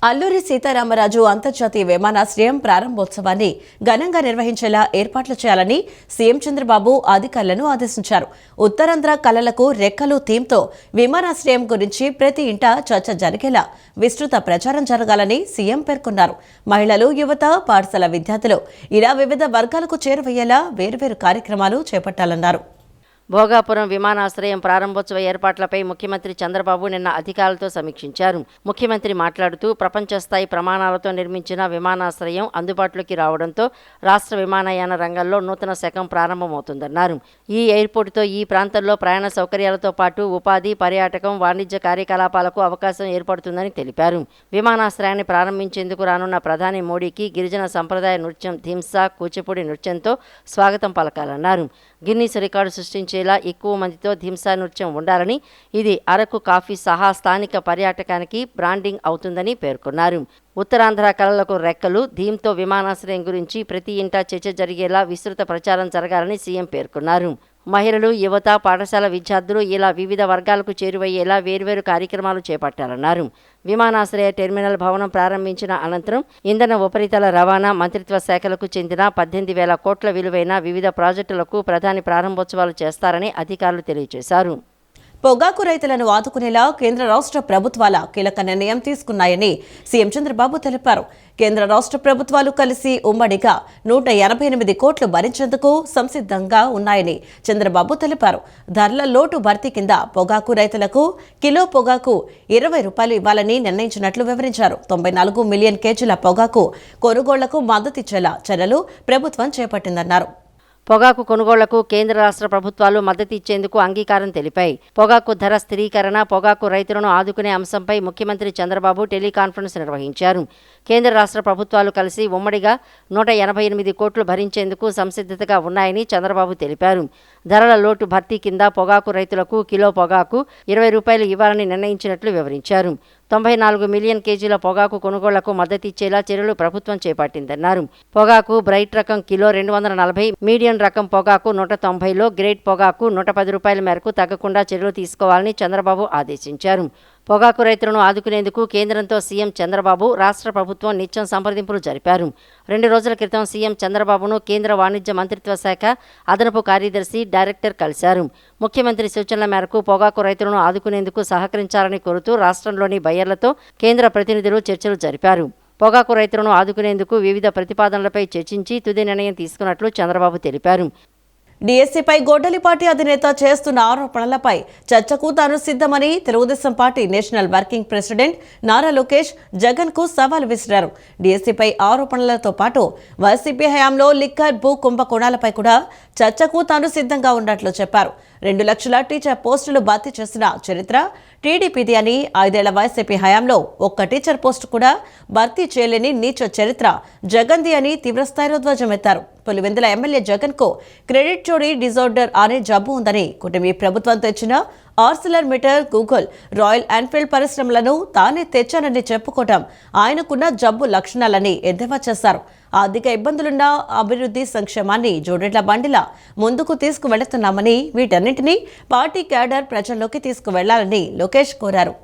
అల్లూరి సీతారామరాజు అంతర్జాతీయ విమానాశ్రయం ప్రారంభోత్సవాన్ని ఘనంగా నిర్వహించేలా ఏర్పాట్లు చేయాలని సీఎం చంద్రబాబు అధికారులను ఆదేశించారు. ఉత్తరాంధ్ర కళలకు రెక్కలు థీమ్తో విమానాశ్రయం గురించి ప్రతి ఇంటా చర్చ జరిగేలా విస్తృత ప్రచారం జరగాలని సీఎం పేర్కొన్నారు. మహిళలు, యువత, పాఠశాల విద్యార్థులు ఇలా వివిధ వర్గాలకు చేరువయ్యేలా వేర్వేరు కార్యక్రమాలు చేపట్టాలన్నారు. భోగాపురం విమానాశ్రయం ప్రారంభోత్సవ ఏర్పాట్లపై ముఖ్యమంత్రి చంద్రబాబు నిన్న అధికారులతో సమీక్షించారు. ముఖ్యమంత్రి మాట్లాడుతూ ప్రపంచ స్థాయి ప్రమాణాలతో నిర్మించిన విమానాశ్రయం అందుబాటులోకి రావడంతో రాష్ట్ర విమానయాన రంగంలో నూతన శకం ప్రారంభమవుతుందన్నారు. ఈ ఎయిర్పోర్టుతో ఈ ప్రాంతంలో ప్రయాణ సౌకర్యాలతో పాటు ఉపాధి, పర్యాటకం, వాణిజ్య కార్యకలాపాలకు అవకాశం ఏర్పడుతుందని తెలిపారు. విమానాశ్రయాన్ని ప్రారంభించేందుకు రానున్న ప్రధాని మోడీకి గిరిజన సంప్రదాయ నృత్యం ధింసా, కూచిపూడి నృత్యంతో స్వాగతం పలకాలన్నారు. గిన్నీస్ రికార్డు సృష్టించేలా ఎక్కువ మందితో ధింసా నృత్యం ఉండాలని, ఇది అరకు కాఫీ సహా స్థానిక పర్యాటకానికి బ్రాండింగ్ అవుతుందని పేర్కొన్నారు. ఉత్తరాంధ్ర కళలకు రెక్కలు థీమ్తో విమానాశ్రయం గురించి ప్రతి ఇంటా చర్చ జరిగేలా విస్తృత ప్రచారం జరగాలని సీఎం పేర్కొన్నారు. మహిళలు, యువత, పాఠశాల విద్యార్థులు ఇలా వివిధ వర్గాలకు చేరువయ్యేలా వేర్వేరు కార్యక్రమాలు చేపట్టాలన్నారు. విమానాశ్రయ టెర్మినల్ భవనం ప్రారంభించిన అనంతరం ఇంధన ఉపరితల రవాణా మంత్రిత్వ శాఖలకు చెందిన 18,000 కోట్ల విలువైన వివిధ ప్రాజెక్టులకు ప్రధాని ప్రారంభోత్సవాలు చేస్తారని అధికారులు తెలియజేశారు. పొగాకు రైతులను ఆదుకునేలా కేంద్ర రాష్ట్ర ప్రభుత్వాల కీలక నిర్ణయం తీసుకున్నాయని సీఎం చంద్రబాబు తెలిపారు. కేంద్ర రాష్ట్ర ప్రభుత్వాలు కలిసి ఉమ్మడిగా 188 కోట్లు భరించేందుకు సంసిద్ధంగా ఉన్నాయని చంద్రబాబు తెలిపారు. ధరల లోటు భర్తీ కింద పొగాకు రైతులకు కిలో పొగాకు 20 రూపాయలు ఇవ్వాలని నిర్ణయించినట్లు వివరించారు. 94 మిలియన్ కేజీల పొగాకు కొనుగోళ్లకు మద్దతిచ్చేలా చర్యలు ప్రభుత్వం చేపట్టిందన్నారు. పొగాకు కొనుగోళ్లకు కేంద్ర రాష్ట్ర ప్రభుత్వాలు మద్దతు ఇచ్చేందుకు అంగీకారం తెలిపాయి. పొగాకు ధర స్థిరీకరణ, పొగాకు రైతులను ఆదుకునే అంశంపై ముఖ్యమంత్రి చంద్రబాబు టెలికాన్ఫరెన్స్ నిర్వహించారు. కేంద్ర రాష్ట్ర ప్రభుత్వాలు కలిసి ఉమ్మడిగా 188 కోట్లు భరించేందుకు సంసిద్ధతగా ఉన్నాయని చంద్రబాబు తెలిపారు. ధరల లోటు భర్తీ కింద పొగాకు రైతులకు కిలో పొగాకు 20 రూపాయలు ఇవ్వాలని నిర్ణయించినట్లు వివరించారు. 94 మిలియన్ కేజీల పొగాకు కొనుగోళ్లకు మద్దతిచ్చేలా చర్యలు ప్రభుత్వం చేపట్టిందన్నారు. పొగాకు బ్రైట్ రకం కిలో 240, మీడియం రకం పొగాకు 190లో, గ్రేడ్ పొగాకు 110 రూపాయల మేరకు తగ్గకుండా చర్యలు తీసుకోవాలని చంద్రబాబు ఆదేశించారు. పొగాకు రైతులను ఆదుకునేందుకు కేంద్రంతో సీఎం చంద్రబాబు, రాష్ట్ర ప్రభుత్వం నిత్యం సంప్రదింపులు జరిపారు. 2 రోజుల క్రితం సీఎం చంద్రబాబును కేంద్ర వాణిజ్య మంత్రిత్వ శాఖ అదనపు కార్యదర్శి, డైరెక్టర్ కలిశారు. ముఖ్యమంత్రి సూచనల మేరకు పొగాకు రైతులను ఆదుకునేందుకు సహకరించాలని కోరుతూ రాష్ట్రంలోని బయ్యర్లతో కేంద్ర ప్రతినిధులు చర్చలు జరిపారు. పొగాకు రైతులను ఆదుకునేందుకు వివిధ ప్రతిపాదనలపై చర్చించి తుది నిర్ణయం తీసుకున్నట్లు చంద్రబాబు తెలిపారు. డీఎస్సీపై గొడ్డలి పార్టీ అధినేత చేస్తున్న ఆరోపణలపై చర్చకు తాను సిద్ధమని Telugu Desam party national working president Nara Lokesh జగన్కు సవాల్ విసిరారు. డీఎస్సీపై ఆరోపణలతో పాటు వైసీపీ హయాంలో లిక్కర్, భూ కుంభకోణాలపై కూడా చర్చకు తాను సిద్ధంగా ఉన్నట్లు చెప్పారు. 2 లక్షల టీచర్ పోస్టులు భర్తీ చేసిన చరిత్ర టీడీపీది అని, 5 ఏళ్ల వైసీపీ హయాంలో ఒక్క టీచర్ పోస్టు కూడా భర్తీ చేయలేని నీచ చరిత్ర జగన్ది అని తీవ్రస్థాయిలో ధ్వజమెత్తారు. పులివెందుల ఎమ్మెల్యే జగన్కు క్రెడిట్ చోరీ డిజార్డర్ అనే జబ్బు ఉందని, కూటమి ప్రభుత్వం తెచ్చిన ArcelorMittal, Google, Royal Enfield పరిశ్రమలను తానే తెచ్చానని చెప్పుకోవటం ఆయనకున్న జబ్బు లక్షణాలని ఎద్దేవా చేశారు. ఆర్థిక ఇబ్బందులున్న అభివృద్ధి సంక్షేమాన్ని జోడెడ్ల బండిలా ముందుకు తీసుకువెళుతున్నామని, వీటన్నింటినీ పార్టీ క్యాడర్ ప్రజల్లోకి తీసుకువెళ్లాలని లోకేష్ కోరారు.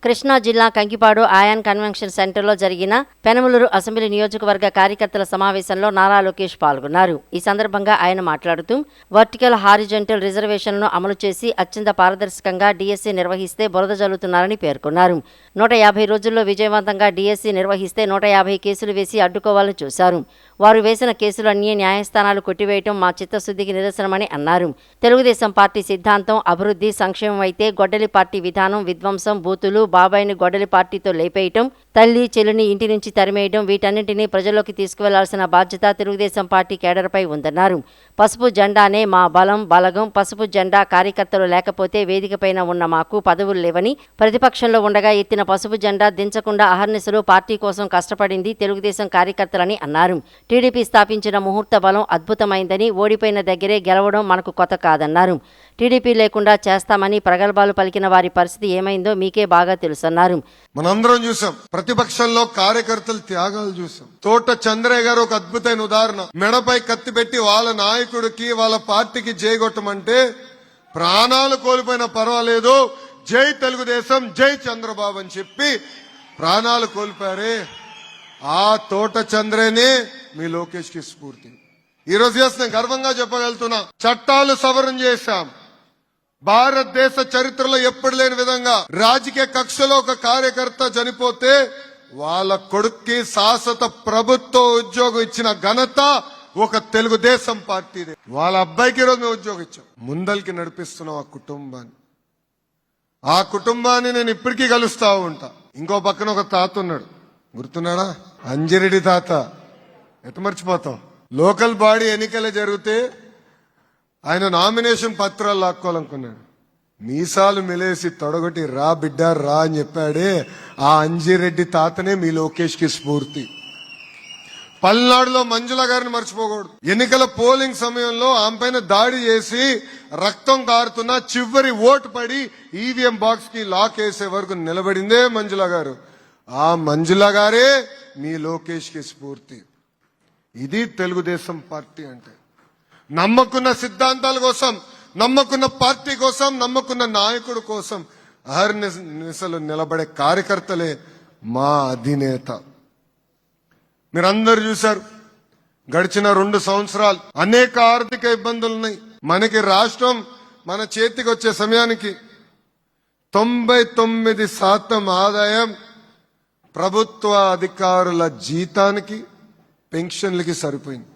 కృష్ణా జిల్లా కంకిపాడు ఆయాన్ కన్వెన్షన్ సెంటర్లో జరిగిన పెనమలూరు అసెంబ్లీ నియోజకవర్గ కార్యకర్తల సమావేశంలో నారా లోకేష్ పాల్గొన్నారు. ఈ సందర్భంగా ఆయన మాట్లాడుతూ వర్టికల్, హారిజంటల్ రిజర్వేషన్లను అమలు చేసి అత్యంత పారదర్శకంగా డీఎస్సీ నిర్వహిస్తే బురద జల్లుతున్నారని పేర్కొన్నారు. 150 రోజుల్లో విజయవంతంగా డీఎస్సీ నిర్వహిస్తే 150 కేసులు వేసి అడ్డుకోవాలని చూశారు. వారు వేసిన కేసులన్నీ న్యాయస్థానాలు కొట్టివేయటం మా చిత్తశుద్ధికి నిదర్శనమని అన్నారు. తెలుగుదేశం పార్టీ సిద్ధాంతం అభివృద్ధి, సంక్షేమం అయితే గొడ్డలి పార్టీ విధానం విధ్వంసం, బూతులు, బాబాయిని గొడ్డలి పార్టీతో లేపేయటం, తల్లి చెల్లిని ఇంటి నుంచి తరిమేయడం, వీటన్నింటినీ ప్రజల్లోకి తీసుకువెళ్లాల్సిన బాధ్యత తెలుగుదేశం పార్టీ కేడర్పై ఉందన్నారు. పసుపు జెండానే మా బలం, బలగం. పసుపు జెండా కార్యకర్తలు లేకపోతే వేదికపైన ఉన్న మాకు పదవులు లేవని, ప్రతిపక్షంలో ఉండగా ఎత్తిన పసుపు జెండా దించకుండా అహర్నిశలు పార్టీ కోసం కష్టపడింది తెలుగుదేశం కార్యకర్తలని అన్నారు. టీడీపీ స్థాపించిన ముహూర్త బలం అద్భుతమైందని, ఓడిపోయిన దగ్గరే గెలవడం మనకు కొత్త కాదన్నారు. టీడీపీ లేకుండా చేస్తామని ప్రగల్భాలు పలికిన వారి పరిస్థితి ఏమైందో మీకే బాగా తెలుసన్నారు. మనందరం చూసాం, ప్రతిపక్షంలో కార్యకర్తలు త్యాగాలు చూసాం. తోట చంద్రయ్య గారు ఒక అద్భుతమైన ఉదాహరణ. మెడపై కత్తి పెట్టి వాళ్ళ నాయకుడికి, వాళ్ళ పార్టీకి జైగొట్టమంటే ప్రాణాలు కోల్పోయినా పర్వాలేదు, జై తెలుగుదేశం, జై చంద్రబాబు అని చెప్పి ప్రాణాలు కోల్పోయారే, ఆ తోట చంద్రేనే మీ లోకేష్ కి స్ఫూర్తి. ఈ రోజు నేను గర్వంగా చెప్పగలుగుతున్నా, చట్టాలు సవరణ చేశాం. భారతదేశ చరిత్రలో ఎప్పుడు లేని విధంగా రాజకీయ కక్షలో ఒక కార్యకర్త చనిపోతే వాళ్ళ కొడుక్కి శాశ్వత ప్రభుత్వ ఉద్యోగం ఇచ్చిన ఘనత ఒక తెలుగుదేశం పార్టీదే. వాళ్ళ అబ్బాయికి ఈరోజు మేము ఉద్యోగం ఇచ్చాం. ముందరికి నడిపిస్తున్నాం ఆ కుటుంబాన్ని నేను ఇప్పటికీ కలుస్తా ఉంటా. ఇంకో పక్కన ఒక తాత ఉన్నాడు, గుర్తున్నాడా? అంజిరెడ్డి తాత. ఎట్ట మర్చిపోతాం? లోకల్ బాడీ ఎన్నికలు జరిగితే ఆయన నామినేషన్ పత్రాలు లాక్కోవాలనుకున్నాడు. మీసాలు మెలేసి తొడగొట్టి రా బిడ్డ రా అని చెప్పాడే, ఆ అంజిరెడ్డి తాతనే మీ లోకేష్ కి స్ఫూర్తి. పల్నాడులో మంజుల గారిని మర్చిపోకూడదు. ఎన్నికల పోలింగ్ సమయంలో ఆమె పైన దాడి చేసి రక్తం కారుతున్నా చివరి ఓటు పడి ఈవీఎం బాక్స్ కి లాక్ వేసే వరకు నిలబడిందే మంజుల గారు. ఆ మంజుల గారే మీ లోకేష్ కి స్ఫూర్తి. ఇది తెలుగుదేశం పార్టీ అంటే. నమ్మకున్న సిద్ధాంతాల కోసం, నమ్మకున్న పార్టీ కోసం, నమ్మకున్న నాయకుడు కోసం అహర్నిశలు నిలబడే కార్యకర్తలే మా అధినేత. మీరందరూ చూశారు, గడిచిన 2 సంవత్సరాలు అనేక ఆర్థిక ఇబ్బందులు ఉన్నాయి. మనకి రాష్ట్రం మన చేతికి వచ్చే సమయానికి 99% ఆదాయం ప్రభుత్వ అధికారుల జీతానికి, పెన్షన్లకి సరిపోయింది.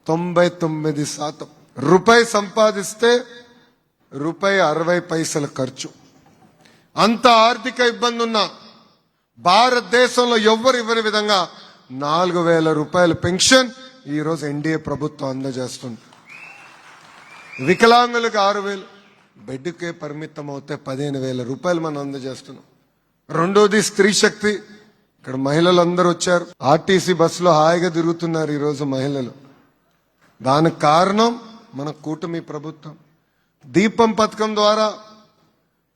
99%. రూపాయి సంపాదిస్తే రూపాయి 60 పైసల ఖర్చు. అంత ఆర్థిక ఇబ్బంది ఉన్న భారతదేశంలో ఎవ్వరు ఇవ్వని విధంగా 4,000 రూపాయల పెన్షన్ ఈ రోజు ఎన్డీఏ ప్రభుత్వం అందజేస్తుంది. వికలాంగులకు 6,000, బెడ్కే పరిమితం అవుతే 15,000 రూపాయలు మనం అందజేస్తున్నాం. రెండోది స్త్రీ శక్తి. ఇక్కడ మహిళలందరూ వచ్చారు, ఆర్టీసీ బస్సులో హాయిగా తిరుగుతున్నారు ఈ రోజు మహిళలు. దానికి కారణం మన కూటమి ప్రభుత్వం. దీపం పథకం ద్వారా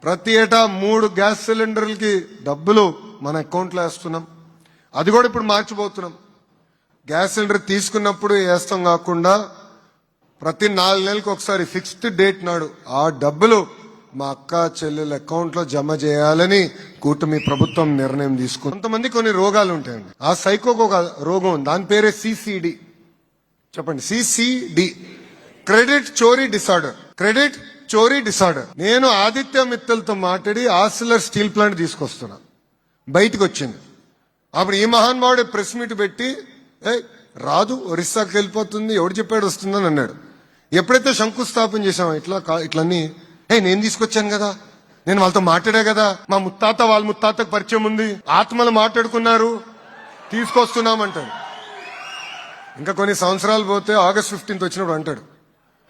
ప్రతి ఏటా 3 గ్యాస్ సిలిండర్లకి డబ్బులు మన అకౌంట్లో వేస్తున్నాం. అది కూడా ఇప్పుడు మార్చిపోతున్నాం. గ్యాస్ సిలిండర్ తీసుకున్నప్పుడు వేస్తాం కాకుండా ప్రతి 4 నెలలకు ఒకసారి ఫిక్స్డ్ డేట్ నాడు ఆ డబ్బులు మా అక్క చెల్లెల అకౌంట్ లో జమ చేయాలని కూటమి ప్రభుత్వం నిర్ణయం తీసుకుంది. కొంతమంది కొన్ని రోగాలు ఉంటాయండి. ఆ సైకోకు ఒక రోగం ఉంది, దాని పేరే సిసిడి. చెప్పండి, సిసిడి, క్రెడిట్ చోరీ డిసార్డర్. క్రెడిట్ చోరీ డిసార్డర్. నేను ఆదిత్య మిత్తల్తో మాట్లాడి ఆసిలర్ స్టీల్ ప్లాంట్ తీసుకొస్తున్నా, బయటకు వచ్చింది. అప్పుడు ఈ మహానుభావుడు ప్రెస్ మీట్ పెట్టి రాదు, ఒరిస్సాకి వెళ్ళిపోతుంది, ఎవడు చెప్పాడు వస్తుందని అన్నాడు. ఎప్పుడైతే శంకుస్థాపన చేశామో ఇట్లన్నీ నేను తీసుకొచ్చాను కదా, నేను వాళ్ళతో మాట్లాడా కదా, మా ముత్తాత వాళ్ళ ముత్తాతకు పరిచయం ఉంది, ఆత్మలు మాట్లాడుకున్నారు, తీసుకొస్తున్నామంటాడు. ఇంకా కొన్ని సంవత్సరాలు పోతే ఆగస్ట్ 15 వచ్చినప్పుడు అంటాడు,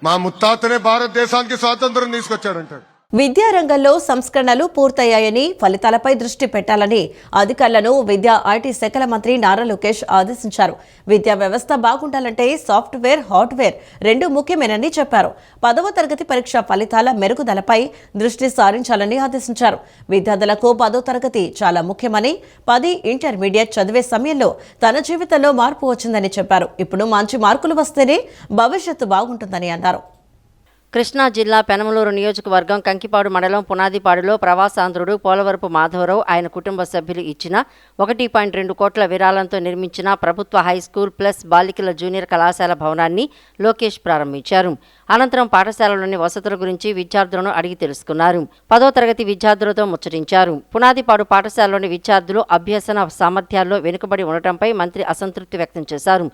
మా ముత్తాతనే భారతదేశానికి స్వాతంత్రం తీసుకొచ్చాడంటాడు. విద్యారంగంలో సంస్కరణలు పూర్తయ్యాయని, ఫలితాలపై దృష్టి పెట్టాలని అధికారులను విద్యా ఐటీ శాఖల మంత్రి నారా లోకేష్ ఆదేశించారు. విద్యా వ్యవస్థ బాగుండాలంటే సాఫ్ట్వేర్, హార్డ్వేర్ రెండూ ముఖ్యమేనని చెప్పారు. 10వ తరగతి పరీక్ష ఫలితాల మెరుగుదలపై దృష్టి సారించాలని ఆదేశించారు. విద్యార్థులకు 10వ తరగతి చాలా ముఖ్యమని, 10 ఇంటర్మీడియట్ చదివే సమయంలో తన జీవితంలో మార్పు వచ్చిందని చెప్పారు. ఇప్పుడు మంచి మార్కులు వస్తేనే భవిష్యత్తు బాగుంటుందని అన్నారు. కృష్ణా జిల్లా పెనమలూరు నియోజకవర్గం కంకిపాడు మండలం పునాదిపాడులో ప్రవాసాంధ్రుడు పోలవరపు మాధవరావు ఆయన కుటుంబ సభ్యులు ఇచ్చిన 1.2 కోట్ల విరాళంతో నిర్మించిన ప్రభుత్వ హైస్కూల్ ప్లస్ బాలికల జూనియర్ కళాశాల భవనాన్ని లోకేష్ ప్రారంభించారు. అనంతరం పాఠశాలలోని వసతుల గురించి విద్యార్థులను అడిగి తెలుసుకున్నారు. 10వ తరగతి విద్యార్థులతో ముచ్చటించారు. పునాదిపాడు పాఠశాలలోని విద్యార్థులు అభ్యసన సామర్థ్యాల్లో వెనుకబడి ఉండటంపై మంత్రి అసంతృప్తి వ్యక్తం చేశారు.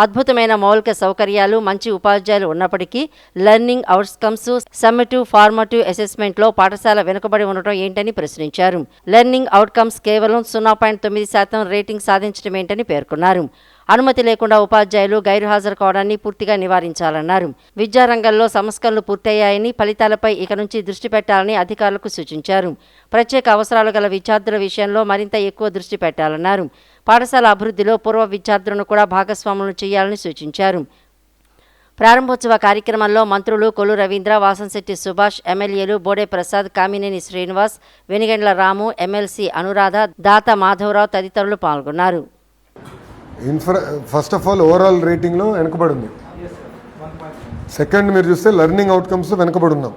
అద్భుతమైన మౌలిక సౌకర్యాలు, మంచి ఉపాధ్యాయులు ఉన్నప్పటికీ లెర్నింగ్ అవుట్కమ్స్, సమ్మేటివ్, ఫార్మేటివ్ అసెస్మెంట్లో పాఠశాల వెనుకబడి ఉండటం ఏంటని ప్రశ్నించారు. లెర్నింగ్ అవుట్కమ్స్ కేవలం 0.9% రేటింగ్ సాధించడం ఏంటని పేర్కొన్నారు. అనుమతి లేకుండా ఉపాధ్యాయులు గైర్హాజరు కావడాన్ని పూర్తిగా నివారించాలన్నారు. విద్యారంగంలో సంస్కరణలు పూర్తయ్యాయని, ఫలితాలపై ఇక నుంచి దృష్టి పెట్టాలని అధికారులకు సూచించారు. ప్రత్యేక అవసరాలు గల విద్యార్థుల విషయంలో మరింత ఎక్కువ దృష్టి పెట్టాలన్నారు. పాఠశాల అభివృద్ధిలో పూర్వ విద్యార్థులను కూడా భాగస్వాములను చేయాలని సూచించారు. ప్రారంభోత్సవ కార్యక్రమంలో మంత్రులు కొల్లు రవీంద్ర, వాసంశెట్టి సుభాష్, ఎమ్మెల్యేలు బోడే ప్రసాద్, కామినేని శ్రీనివాస్, వెనిగండ్ల రాము, ఎమ్మెల్సీ అనురాధ, దాత మాధవరావు తదితరులు పాల్గొన్నారు. First of all overall rating లో వెనకబడి ఉంది. సెకండ్ మీరు చూస్తే లెర్నింగ్ అవుట్కమ్స్ లో వెనకబడి ఉన్నాం.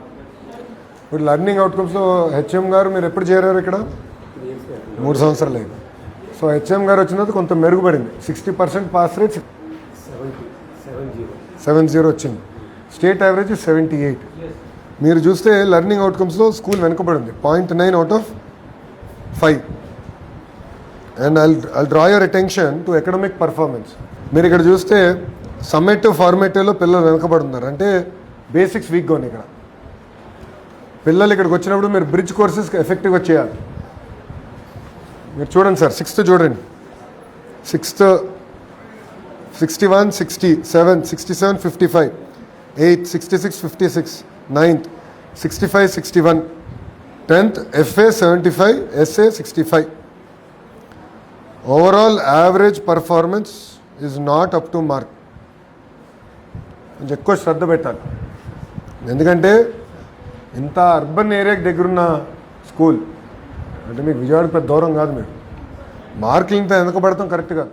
ఇప్పుడు లెర్నింగ్ అవుట్కమ్స్ లో హెచ్ఎం గారు మీరు ఎప్పుడు చేరారు? ఇక్కడ 3 సంవత్సరాలు అయింది. సో హెచ్ఎం గారు వచ్చినది కొంత మెరుగుపడింది. 60% పాస్ రేట్ 70 వచ్చింది. State average 78. మీరు చూస్తే లెర్నింగ్ అవుట్కమ్స్లో స్కూల్ వెనుకబడింది 0.9 out of 5. And I'll draw your attention to academic performance. మీరు ఇక్కడ చూస్తే సమ్మేటివ్ ఫార్మేటివ్లో పిల్లలు వెనుకబడుతున్నారు, అంటే బేసిక్స్ వీక్గా ఉన్నాయి. ఇక్కడ పిల్లలు ఇక్కడికి వచ్చినప్పుడు మీరు బ్రిడ్జ్ కోర్సెస్ ఎఫెక్టివ్గా చేయాలి. మీరు చూడండి సార్, 6th చూడండి, 6th 61, 67, 67, 55, 8th 66, 56, 9th 65, 61, 10th FA 75, SA 65. Overall average performance is not up to mark. కొంచెం ఎక్కువ శ్రద్ధ పెట్టాలి, ఎందుకంటే ఇంత అర్బన్ ఏరియాకి దగ్గరున్న స్కూల్ అంటే మీకు విజయవాడకి పెద్ద దూరం కాదు. మీరు మార్కులు ఇంత వెనకబడతాం కరెక్ట్ కాదు.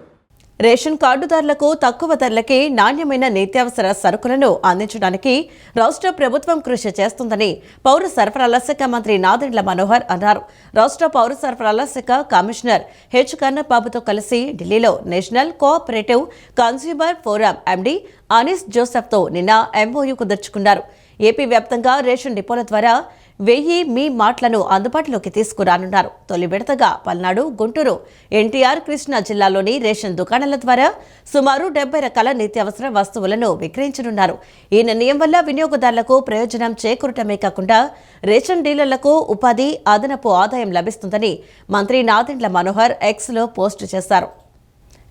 రేషన్ కార్డుదారులకు తక్కువ ధరలకే నాణ్యమైన నిత్యావసర సరుకులను అందించడానికి రాష్ట్ర ప్రభుత్వం కృషి చేస్తుందని పౌర సరఫరాల శాఖ మంత్రి నాదెండ్ల మనోహర్ అన్నారు. రాష్ట్ర పౌర సరఫరాల శాఖ కమిషనర్ హెచ్ కన్నబాబుతో కలిసి ఢిల్లీలో national cooperative consumer forum MD Anees జోసెఫ్తో నిన్న ఎంఓయూ కుదుర్చుకున్నారు. ఏపీ వ్యాప్తంగా రేషన్ డిపోల ద్వారా 1000 మీ మాటలను అందుబాటులోకి తీసుకురానున్నారు. తొలి విడతగా పల్నాడు, గుంటూరు, ఎన్టీఆర్, కృష్ణా జిల్లాలోని రేషన్ దుకాణాల ద్వారా సుమారు 70 రకాల నిత్యావసర వస్తువులను విక్రయించనున్నారు. ఈ నిర్ణయం వల్ల వినియోగదారులకు ప్రయోజనం చేకూరటమే కాకుండా రేషన్ డీలర్లకు ఉపాధి, అదనపు ఆదాయం లభిస్తుందని మంత్రి నాదెండ్ల మనోహర్ ఎక్స్లో పోస్టు చేశారు.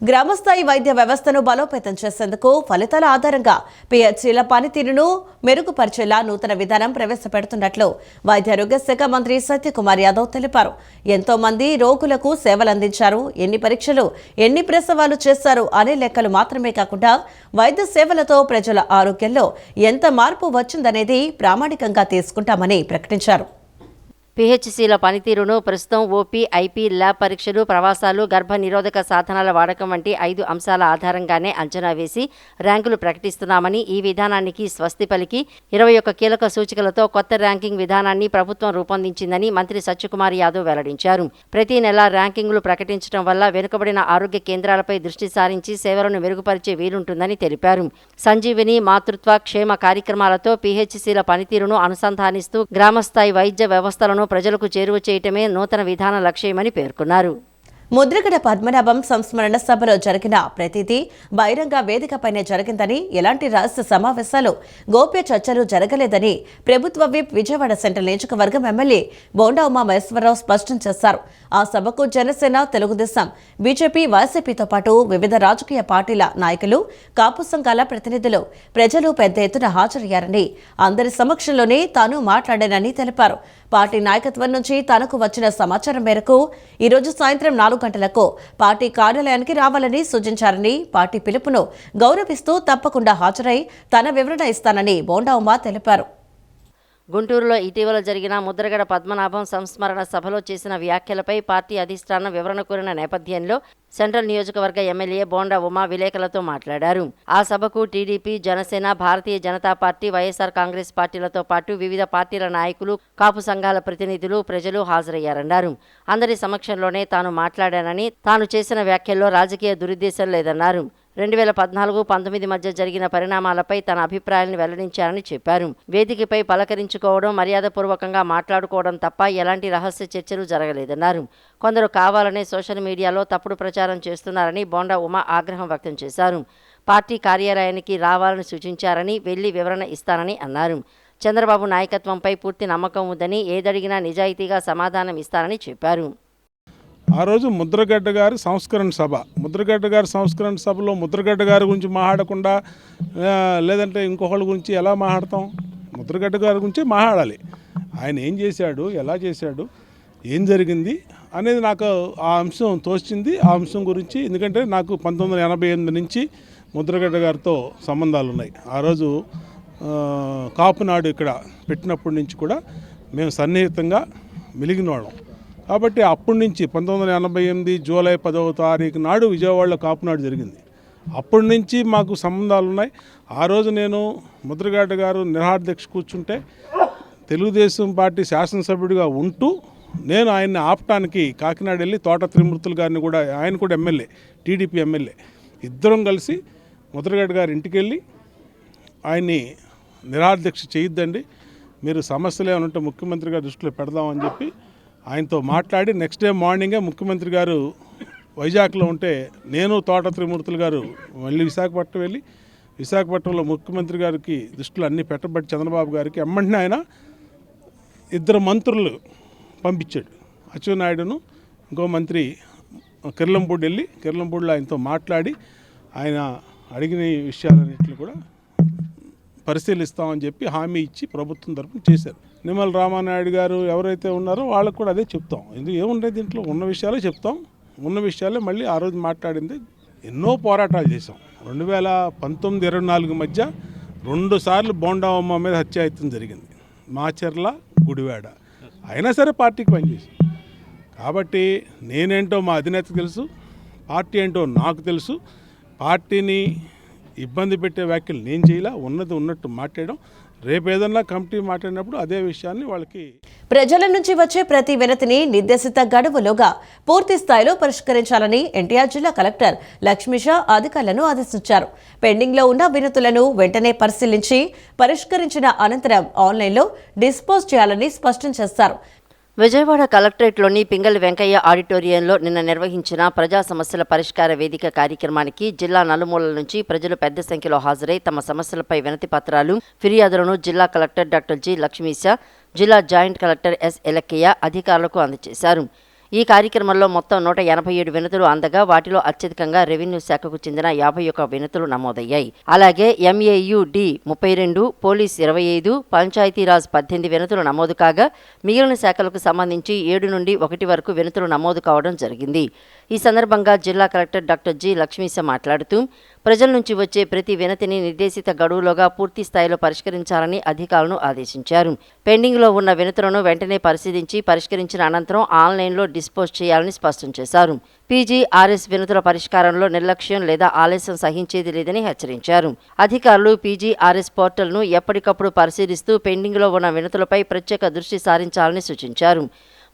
గ్రామస్థాయి వైద్య వ్యవస్థను బలోపేతం చేసేందుకు ఫలితాల ఆధారంగా పిహెచ్సిల పనితీరును మెరుగుపరిచేలా నూతన విధానం ప్రవేశపెడుతున్నట్లు వైద్యారోగ్య శాఖ మంత్రి సత్యకుమార్ యాదవ్ తెలిపారు. ఎంతో మంది రోగులకు సేవలందించారు, ఎన్ని పరీక్షలు, ఎన్ని ప్రసవాలు చేశారు అనే లెక్కలు మాత్రమే కాకుండా వైద్య సేవలతో ప్రజల ఆరోగ్యంలో ఎంత మార్పు వచ్చిందనేది ప్రామాణికంగా తీసుకుంటామని ప్రకటించారు. పిహెచ్సిల పనితీరును ప్రస్తుతం ఓపీ, ఐపీ, ల్యాబ్ పరీక్షలు, ప్రవాసాలు, గర్భ నిరోధక సాధనాల వాడకం వంటి 5 అంశాల ఆధారంగానే అంచనా వేసి ర్యాంకులు ప్రకటిస్తున్నామని, ఈ విధానానికి స్వస్తి పలికి 21 కీలక సూచికలతో కొత్త ర్యాంకింగ్ విధానాన్ని ప్రభుత్వం రూపొందించిందని మంత్రి సత్యకుమార్ యాదవ్ వెల్లడించారు. ప్రతి నెల ర్యాంకింగ్లు ప్రకటించడం వల్ల వెనుకబడిన ఆరోగ్య కేంద్రాలపై దృష్టి సారించి సేవలను మెరుగుపరిచే వీలుంటుందని తెలిపారు. సంజీవిని, మాతృత్వ, క్షేమ కార్యక్రమాలతో పిహెచ్సిల పనితీరును అనుసంధానిస్తూ గ్రామస్థాయి వైద్య వ్యవస్థలను ప్రజలకు చేరువ చేయటమే నూతన విధాన లక్ష్యమని పేర్కొన్నారు. ముద్రగడ పద్మనాభం సంస్మరణ సభలో జరిగిన ప్రతిదీ బహిరంగ వేదికపైనే జరిగిందని, ఎలాంటి రహస్య సమావేశాలు, గోప్య చర్చలు జరగలేదని ప్రభుత్వ విప్ విజయవాడ సెంట్రల్ నియోజకవర్గం ఎమ్మెల్యే బోండా ఉమామహేశ్వరరావు స్పష్టం చేశారు. ఆ సభకు జనసేన, తెలుగుదేశం, బీజేపీ, వైసీపీతో పాటు వివిధ రాజకీయ పార్టీల నాయకులు, కాపు సంఘాల ప్రతినిధులు, ప్రజలు పెద్ద ఎత్తున హాజరయ్యారని, అందరి సమక్షంలోనే తాను మాట్లాడానని తెలిపారు. పార్టీ నాయకత్వం నుంచి తనకు వచ్చిన సమాచారం మేరకు ఈరోజు సాయంత్రం 4 గంటలకు పార్టీ కార్యాలయానికి రావాలని సూచించారని, పార్టీ పిలుపును గౌరవిస్తూ తప్పకుండా హాజరై తన వివరణ ఇస్తానని బోండా ఉమా తెలిపారు. గుంటూరులో ఇటీవల జరిగిన ముద్రగడ పద్మనాభం సంస్మరణ సభలో చేసిన వ్యాఖ్యలపై పార్టీ అధిష్టానం వివరణ కోరిన నేపథ్యంలో సెంట్రల్ నియోజకవర్గ ఎమ్మెల్యే బోండా ఉమా విలేకరులతో మాట్లాడారు. ఆ సభకు టీడీపీ, జనసేన, భారతీయ జనతా పార్టీ, వైఎస్ఆర్ కాంగ్రెస్ పార్టీలతో పాటు వివిధ పార్టీల నాయకులు, కాపు సంఘాల ప్రతినిధులు, ప్రజలు హాజరయ్యారన్నారు. అందరి సమక్షంలోనే తాను మాట్లాడానని, తాను చేసిన వ్యాఖ్యల్లో రాజకీయ దురుద్దేశం లేదన్నారు. 2014-19 మధ్య జరిగిన పరిణామాలపై తన అభిప్రాయాలను వెల్లడించారని చెప్పారు. వేదికపై పలకరించుకోవడం, మర్యాదపూర్వకంగా మాట్లాడుకోవడం తప్ప ఎలాంటి రహస్య చర్చలు జరగలేదన్నారు. కొందరు కావాలనే సోషల్ మీడియాలో తప్పుడు ప్రచారం చేస్తున్నారని బోండా ఉమా ఆగ్రహం వ్యక్తం చేశారు. పార్టీ కార్యాలయానికి రావాలని సూచించారని, వెళ్లి వివరణ ఇస్తానని అన్నారు. చంద్రబాబు నాయకత్వంపై పూర్తి నమ్మకం ఉందని, ఏదడిగినా నిజాయితీగా సమాధానం ఇస్తానని చెప్పారు. ఆ రోజు ముద్రగడ్డ గారి సంస్కరణ సభ, ముద్రగడ్డ గారి సంస్కరణ సభలో ముద్రగడ్డ గారి గురించి మాట్లాడకుండా లేదంటే ఇంకొకళ్ళ గురించి ఎలా మాట్లాడతాం? ముద్రగడ్డ గారి గురించి మాట్లాడాలి. ఆయన ఏం చేశాడు, ఎలా చేశాడు, ఏం జరిగింది అనేది నాకు ఆ అంశం తోచింది. ఆ అంశం గురించి, ఎందుకంటే నాకు 1988 నుంచి ముద్రగడ్డ గారితో సంబంధాలు ఉన్నాయి. ఆ రోజు కాపునాడు ఇక్కడ పెట్టినప్పటి నుంచి కూడా మేము సన్నిహితంగా మెలిగినవాళ్ళం. కాబట్టి అప్పటి నుంచి 1988 జూలై 10వ తారీఖు నాడు విజయవాడలో కాపునాడు జరిగింది. అప్పటి నుంచి మాకు సంబంధాలు ఉన్నాయి. ఆ రోజు నేను ముద్రగడ్డ గారు నిరాహార దీక్ష కూర్చుంటే తెలుగుదేశం పార్టీ శాసనసభ్యుడిగా ఉంటూ నేను ఆయన్ని ఆపటానికి కాకినాడ వెళ్ళి తోట త్రిమూర్తులు గారిని కూడా, ఆయన కూడా ఎమ్మెల్యే, టీడీపీ ఎమ్మెల్యే, ఇద్దరం కలిసి ముద్రగడ్డ గారి ఇంటికి వెళ్ళి ఆయన్ని నిరాధ్యక్ష చేయొద్దండి, మీరు సమస్యలు ఏమైనా ఉంటే ముఖ్యమంత్రి గారి దృష్టిలో పెడదామని చెప్పి ఆయనతో మాట్లాడి నెక్స్ట్ డే మార్నింగే ముఖ్యమంత్రి గారు వైజాగ్లో ఉంటే నేను తోట త్రిమూర్తులు గారు మళ్ళీ విశాఖపట్నం వెళ్ళి విశాఖపట్నంలో ముఖ్యమంత్రి గారికి దృష్టిలో అన్నీ పెట్టబట్టి చంద్రబాబు గారికి ఎమ్మంటే ఆయన ఇద్దరు మంత్రులు పంపించాడు, అచ్చెన్నాయుడును ఇంకో మంత్రి కిర్లంపూడి వెళ్ళి కిర్లంపూడిలో ఆయనతో మాట్లాడి ఆయన అడిగిన విషయాలన్నింటినీ కూడా పరిశీలిస్తామని చెప్పి హామీ ఇచ్చి ప్రభుత్వం తరఫున చేశారు. నిమ్మల రామానాయుడు గారు ఎవరైతే ఉన్నారో వాళ్ళకు కూడా అదే చెప్తాం, ఎందుకు ఏముండేది దీంట్లో, ఉన్న విషయాలే చెప్తాం, ఉన్న విషయాలే మళ్ళీ ఆ రోజు మాట్లాడింది. ఎన్నో పోరాటాలు చేసాం. 2019-24 మధ్య 2 సార్లు బోండావమ్మ మీద హత్యాయత్నం జరిగింది, మాచర్ల, గుడివాడ. అయినా సరే పార్టీకి పనిచేసి. కాబట్టి నేనేంటో మా అధినేతకు తెలుసు, పార్టీ ఏంటో నాకు తెలుసు. పార్టీని ఇబ్బంది పెట్టే వ్యాఖ్యలు నేను చేయలే, ఉన్నది ఉన్నట్టు మాట్లాడడం. రేపు ఏదన్నా కమిటీ మాట్లాడినప్పుడు అదే విషయాన్ని వాళ్ళకి. ప్రజల నుంచి వచ్చే ప్రతి వినతిని నిర్దేశిత గడువులోగా పూర్తి స్థాయిలో పరిష్కరించాలని ఎన్టీఆర్ జిల్లా కలెక్టర్ లక్ష్మీషా అధికారులను ఆదేశించారు. పెండింగ్లో ఉన్న వినతులను వెంటనే పరిశీలించి పరిష్కరించిన అనంతరం ఆన్లైన్లో డిస్పోజ్ చేయాలని స్పష్టం చేశారు. విజయవాడ కలెక్టరేట్లోని పింగళి వెంకయ్య ఆడిటోరియంలో నిన్న నిర్వహించిన ప్రజా సమస్యల పరిష్కార వేదిక కార్యక్రమానికి జిల్లా నలుమూలల నుంచి ప్రజలు పెద్ద సంఖ్యలో హాజరై తమ సమస్యలపై వినతి పత్రాలు, ఫిర్యాదులను జిల్లా కలెక్టర్ డాక్టర్ జి లక్ష్మీశ, జిల్లా జాయింట్ కలెక్టర్ ఎస్ ఎలక్కయ్య అధికారులకు అందజేశారు. ఈ కార్యక్రమంలో మొత్తం 187 వినతులు అందగా వాటిలో అత్యధికంగా రెవెన్యూ శాఖకు చెందిన 51 వినతులు నమోదయ్యాయి. అలాగే MAUD 32, పోలీస్ 25, పంచాయతీరాజ్ 18 వినతులు నమోదు కాగా మిగిలిన శాఖలకు సంబంధించి 7 నుండి 1 వరకు వినతులు నమోదు కావడం జరిగింది. ఈ సందర్భంగా జిల్లా కలెక్టర్ డాక్టర్ జి లక్ష్మీశ మాట్లాడుతూ ప్రజల నుంచి వచ్చే ప్రతి వినతిని నిర్దేశిత గడువులోగా పూర్తి స్థాయిలో పరిష్కరించాలని అధికారులను ఆదేశించారు. పెండింగ్లో ఉన్న వినతులను వెంటనే పరిశీలించి పరిష్కరించిన అనంతరం ఆన్లైన్లో డిస్పోజ్ చేయాలని స్పష్టం చేశారు. PGRS వినతుల పరిష్కారంలో నిర్లక్ష్యం లేదా ఆలస్యం సహించేది లేదని హెచ్చరించారు. అధికారులు PGRS పోర్టల్ను ఎప్పటికప్పుడు పరిశీలిస్తూ పెండింగ్లో ఉన్న వినతులపై ప్రత్యేక దృష్టి సారించాలని సూచించారు.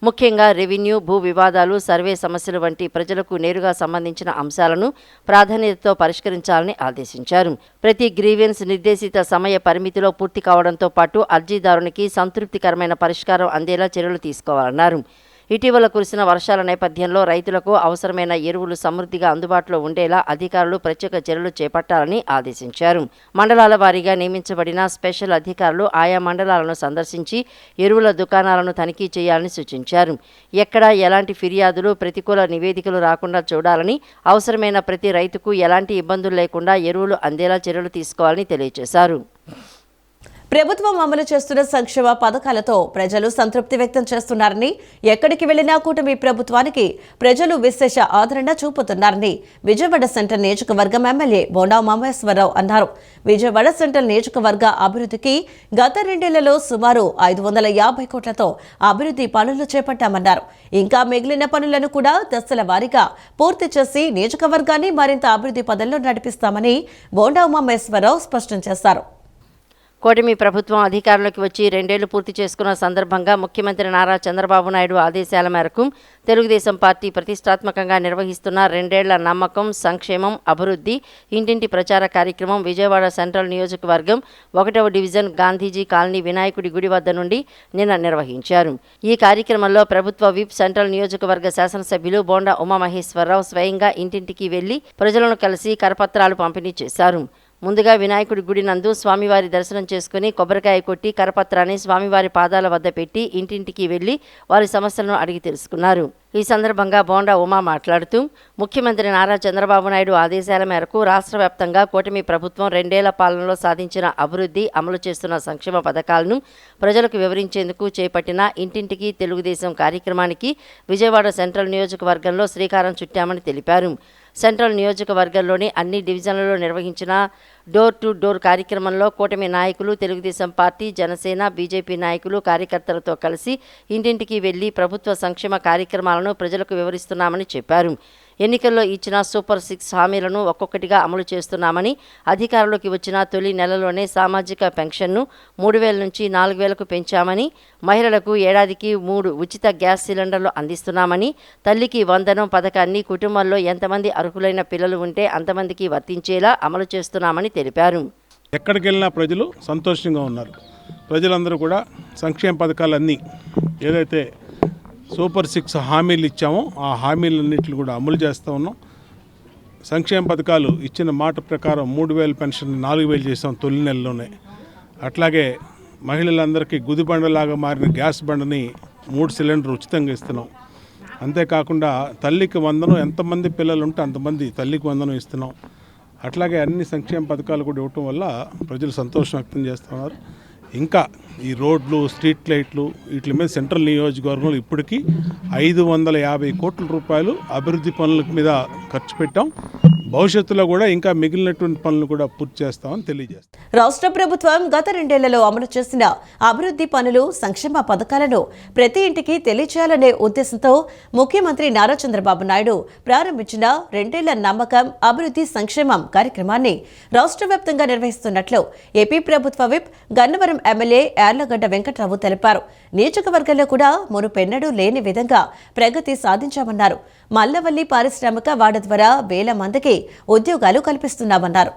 ముఖ్యంగా రెవెన్యూ, భూ వివాదాలు, సర్వే సమస్యలు వంటి ప్రజలకు నేరుగా సంబంధించిన అంశాలను ప్రాధాన్యతతో పరిష్కరించాలని ఆదేశించారు. ప్రతి గ్రీవెన్స్ నిర్దేశిత సమయ పరిమితిలో పూర్తి కావడంతో పాటు అర్జీదారునికి సంతృప్తికరమైన పరిష్కారం అందేలా చర్యలు తీసుకోవాలన్నారు. ఇటీవల కురిసిన వర్షాల నేపథ్యంలో రైతులకు అవసరమైన ఎరువులు సమృద్ధిగా అందుబాటులో ఉండేలా అధికారులు ప్రత్యేక చర్యలు చేపట్టాలని ఆదేశించారు. మండలాల వారీగా నియమించబడిన స్పెషల్ అధికారులు ఆయా మండలాలను సందర్శించి ఎరువుల దుకాణాలను తనిఖీ చేయాలని సూచించారు. ఎక్కడా ఎలాంటి ఫిర్యాదులు, ప్రతికూల నివేదికలు రాకుండా చూడాలని, అవసరమైన ప్రతి రైతుకు ఎలాంటి ఇబ్బందులు లేకుండా ఎరువులు అందేలా చర్యలు తీసుకోవాలని తెలియజేశారు. ప్రభుత్వం అమలు చేస్తున్న సంక్షేమ పథకాలతో ప్రజలు సంతృప్తి వ్యక్తం చేస్తున్నారని, ఎక్కడికి వెళ్లినా కూటమి ప్రభుత్వానికి ప్రజలు విశేష ఆదరణ చూపుతున్నారని విజయవాడ సెంట్రల్ నియోజకవర్గం ఎమ్మెల్యే బోండా ఉమామహేశ్వరరావు అన్నారు. విజయవాడ సెంట్రల్ నియోజకవర్గ అభివృద్ధికి గత 2 ఏళ్లలో సుమారు 550 కోట్లతో అభివృద్ధి పనులు చేపట్టామన్నారు. ఇంకా మిగిలిన పనులను కూడా దశల వారీగా పూర్తి చేసి నియోజకవర్గాన్ని మరింత అభివృద్ధి పదంలో నడిపిస్తామని బోండా ఉమామహేశ్వరరావు స్పష్టం చేశారు. కూటమి ప్రభుత్వం అధికారంలోకి వచ్చి 2 ఏళ్లు పూర్తి చేసుకున్న సందర్భంగా ముఖ్యమంత్రి నారా చంద్రబాబు నాయుడు ఆదేశాల మేరకు తెలుగుదేశం పార్టీ ప్రతిష్టాత్మకంగా నిర్వహిస్తున్న 2 ఏళ్ల నమ్మకం, సంక్షేమం, అభివృద్ధి ఇంటింటి ప్రచార కార్యక్రమం విజయవాడ సెంట్రల్ నియోజకవర్గం 1వ డివిజన్ గాంధీజీ కాలనీ వినాయకుడి గుడి వద్ద నుండి నిన్న నిర్వహించారు. ఈ కార్యక్రమంలో ప్రభుత్వ విప్, సెంట్రల్ నియోజకవర్గ శాసనసభ్యులు బోండా ఉమామహేశ్వరరావు స్వయంగా ఇంటింటికి వెళ్లి ప్రజలను కలిసి కరపత్రాలు పంపిణీ చేశారు. ముందుగా వినాయకుడి గుడి నందు స్వామివారి దర్శనం చేసుకుని కొబ్బరికాయ కొట్టి కరపత్రాన్ని స్వామివారి పాదాల వద్ద పెట్టి ఇంటింటికి వెళ్లి వారి సమస్యలను అడిగి తెలుసుకున్నారు. ఈ సందర్భంగా బోండా ఉమా మాట్లాడుతూ ముఖ్యమంత్రి నారా చంద్రబాబు నాయుడు ఆదేశాల మేరకు రాష్ట్ర వ్యాప్తంగా కూటమి ప్రభుత్వం 2 ఏళ్ల పాలనలో సాధించిన అభివృద్ధి, అమలు చేస్తున్న సంక్షేమ పథకాలను ప్రజలకు వివరించేందుకు చేపట్టిన ఇంటింటికి తెలుగుదేశం కార్యక్రమానికి విజయవాడ సెంట్రల్ నియోజకవర్గంలో శ్రీకారం చుట్టామని తెలిపారు. సెంట్రల్ నియోజకవర్గంలోని అన్ని డివిజన్లలో నిర్వహించిన డోర్ టు డోర్ కార్యక్రమంలో కూటమి నాయకులు, తెలుగుదేశం పార్టీ, జనసేన, బీజేపీ నాయకులు, కార్యకర్తలతో కలిసి ఇంటింటికి వెళ్లి ప్రభుత్వ సంక్షేమ కార్యక్రమాలను ప్రజలకు వివరిస్తున్నామని చెప్పారు. ఎన్నికల్లో ఇచ్చిన సూపర్ 6 హామీలను ఒక్కొక్కటిగా అమలు చేస్తున్నామని, అధికారంలోకి వచ్చిన తొలి నెలలోనే సామాజిక పెన్షన్ను 3,000 నుంచి 4,000కు పెంచామని, మహిళలకు ఏడాదికి 3 ఉచిత గ్యాస్ సిలిండర్లు అందిస్తున్నామని, తల్లికి వందనం పథకాన్ని కుటుంబంలో ఎంతమంది అర్హులైన పిల్లలు ఉంటే అంతమందికి వర్తించేలా అమలు చేస్తున్నామని తెలిపారు. ఎక్కడికి వెళ్ళినా ప్రజలు సంతోషంగా ఉన్నారు. ప్రజలందరూ కూడా సంక్షేమ పథకాలన్నీ ఏదైతే సూపర్ 6 హామీలు ఇచ్చామో ఆ హామీలన్నింటిని కూడా అమలు చేస్తూ ఉన్నాం. సంక్షేమ పథకాలు ఇచ్చిన మాట ప్రకారం 3,000 పెన్షన్ 4,000 చేసాం తొలి నెలలోనే. అట్లాగే మహిళలందరికీ గుదిబండలాగా మారిన గ్యాస్ బండని 3 సిలిండర్ ఉచితంగా ఇస్తున్నాం. అంతేకాకుండా తల్లికి వందనం, ఎంతమంది పిల్లలు ఉంటే అంతమంది తల్లికి వందనం ఇస్తున్నాం. అట్లాగే అన్ని సంక్షేమ పథకాలు కూడా ఇవ్వటం వల్ల ప్రజలు సంతోషం వ్యక్తం చేస్తున్నారు. ఇంకా ఈ రోడ్లు, స్ట్రీట్ లైట్లు వీటి మీద సెంట్రల్ నియోజకవర్గంలో ఇప్పటికీ 550 కోట్ల రూపాయలు అభివృద్ధి పనుల మీద ఖర్చు పెట్టాం. భవిష్యత్తులో కూడా ఇంకా మిగిలినటువంటి పనులు కూడా పూర్తి చేస్తామని తెలియజేస్తాం. రాష్ట్ర ప్రభుత్వం గత 2 ఏళ్లలో అమలు చేసిన అభివృద్ధి పనులు, సంక్షేమ పథకాలను ప్రతి ఇంటికి తెలియచేయాలనే ఉద్దేశంతో ముఖ్యమంత్రి నారా చంద్రబాబు నాయుడు ప్రారంభించిన 2 ఏళ్ల నమ్మకం, అభివృద్ధి, సంక్షేమం కార్యక్రమాన్ని రాష్ట్ర వ్యాప్తంగా నిర్వహిస్తున్నట్లు ఏపీ ప్రభుత్వ విప్ గన్నవరం ఎమ్మెల్యే యార్లగడ్డ వెంకట్రావు తెలిపారు. నియోజకవర్గంలో కూడా మునుపెన్నడూ లేని విధంగా ప్రగతి సాధించామన్నారు. మల్లవల్లి పారిశ్రామిక వాడ ద్వారా వేల మందికి ఉద్యోగాలు కల్పిస్తున్నామన్నారు.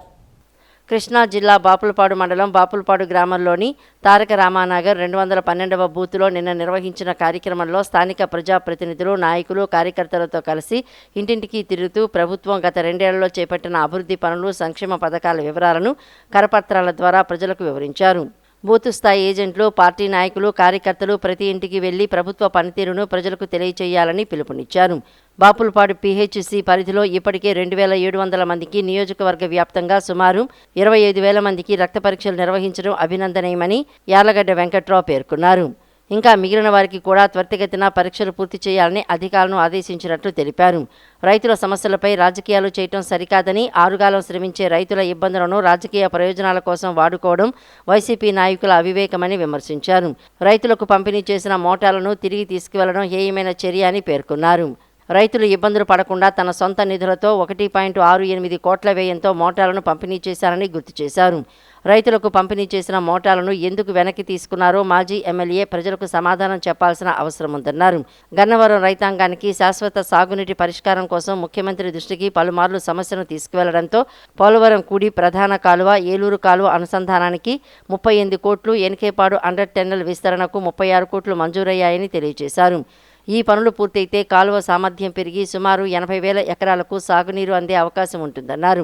కృష్ణా జిల్లా బాపులపాడు మండలం బాపులపాడు గ్రామంలోని తారక రామానగర్ 212వ బూత్లో నిన్న నిర్వహించిన కార్యక్రమంలో స్థానిక ప్రజాప్రతినిధులు, నాయకులు, కార్యకర్తలతో కలిసి ఇంటింటికి తిరుగుతూ ప్రభుత్వం గత 2 ఏళ్లలో చేపట్టిన అభివృద్ధి పనులు, సంక్షేమ పథకాల వివరాలను కరపత్రాల ద్వారా ప్రజలకు వివరించారు. బూత్ స్థాయి ఏజెంట్లు, పార్టీ నాయకులు, కార్యకర్తలు ప్రతి ఇంటికి వెళ్లి ప్రభుత్వ పనితీరును ప్రజలకు తెలియచేయాలని పిలుపునిచ్చారు. బాపులపాడు PHC పరిధిలో ఇప్పటికే 2,700 మందికి, నియోజకవర్గ వ్యాప్తంగా సుమారు 25,000 మందికి రక్త పరీక్షలు నిర్వహించడం అభినందనీయమని యార్లగడ్డ వెంకట్రావు పేర్కొన్నారు. ఇంకా మిగిలిన వారికి కూడా త్వరితగతిన పరీక్షలు పూర్తి చేయాలని అధికారులను ఆదేశించినట్లు తెలిపారు. రైతుల సమస్యలపై రాజకీయాలు చేయటం సరికాదని, ఆరుగాలం శ్రమించే రైతుల ఇబ్బందులను రాజకీయ ప్రయోజనాల కోసం వాడుకోవడం వైసీపీ నాయకుల అవివేకమని విమర్శించారు. రైతులకు పంపిణీ చేసిన మోటార్లను తిరిగి తీసుకువెళ్లడం హేయమైన చర్య అని పేర్కొన్నారు. రైతులు ఇబ్బందులు పడకుండా తన సొంత నిధులతో 1.68 కోట్ల వ్యయంతో మోటార్లను పంపిణీ చేశారని గుర్తు చేశారు. రైతులకు పంపిణీ చేసిన మోటార్లను ఎందుకు వెనక్కి తీసుకున్నారో మాజీ ఎమ్మెల్యే ప్రజలకు సమాధానం చెప్పాల్సిన అవసరం ఉందన్నారు. గన్నవరం రైతాంగానికి శాశ్వత సాగునీటి పరిష్కారం కోసం ముఖ్యమంత్రి దృష్టికి పలుమార్లు సమస్యను తీసుకువెళ్లడంతో పోలవరం కూడి ప్రధాన కాలువ, ఏలూరు కాలువ అనుసంధానానికి 38 కోట్లు, ఎన్కేపాడు అండర్ టెన్నెల్ విస్తరణకు 36 కోట్లు మంజూరయ్యాయని తెలియజేశారు. ఈ పనులు పూర్తయితే కాలువ సామర్థ్యం పెరిగి సుమారు 80,000 ఎకరాలకు సాగునీరు అందే అవకాశం ఉంటుందన్నారు.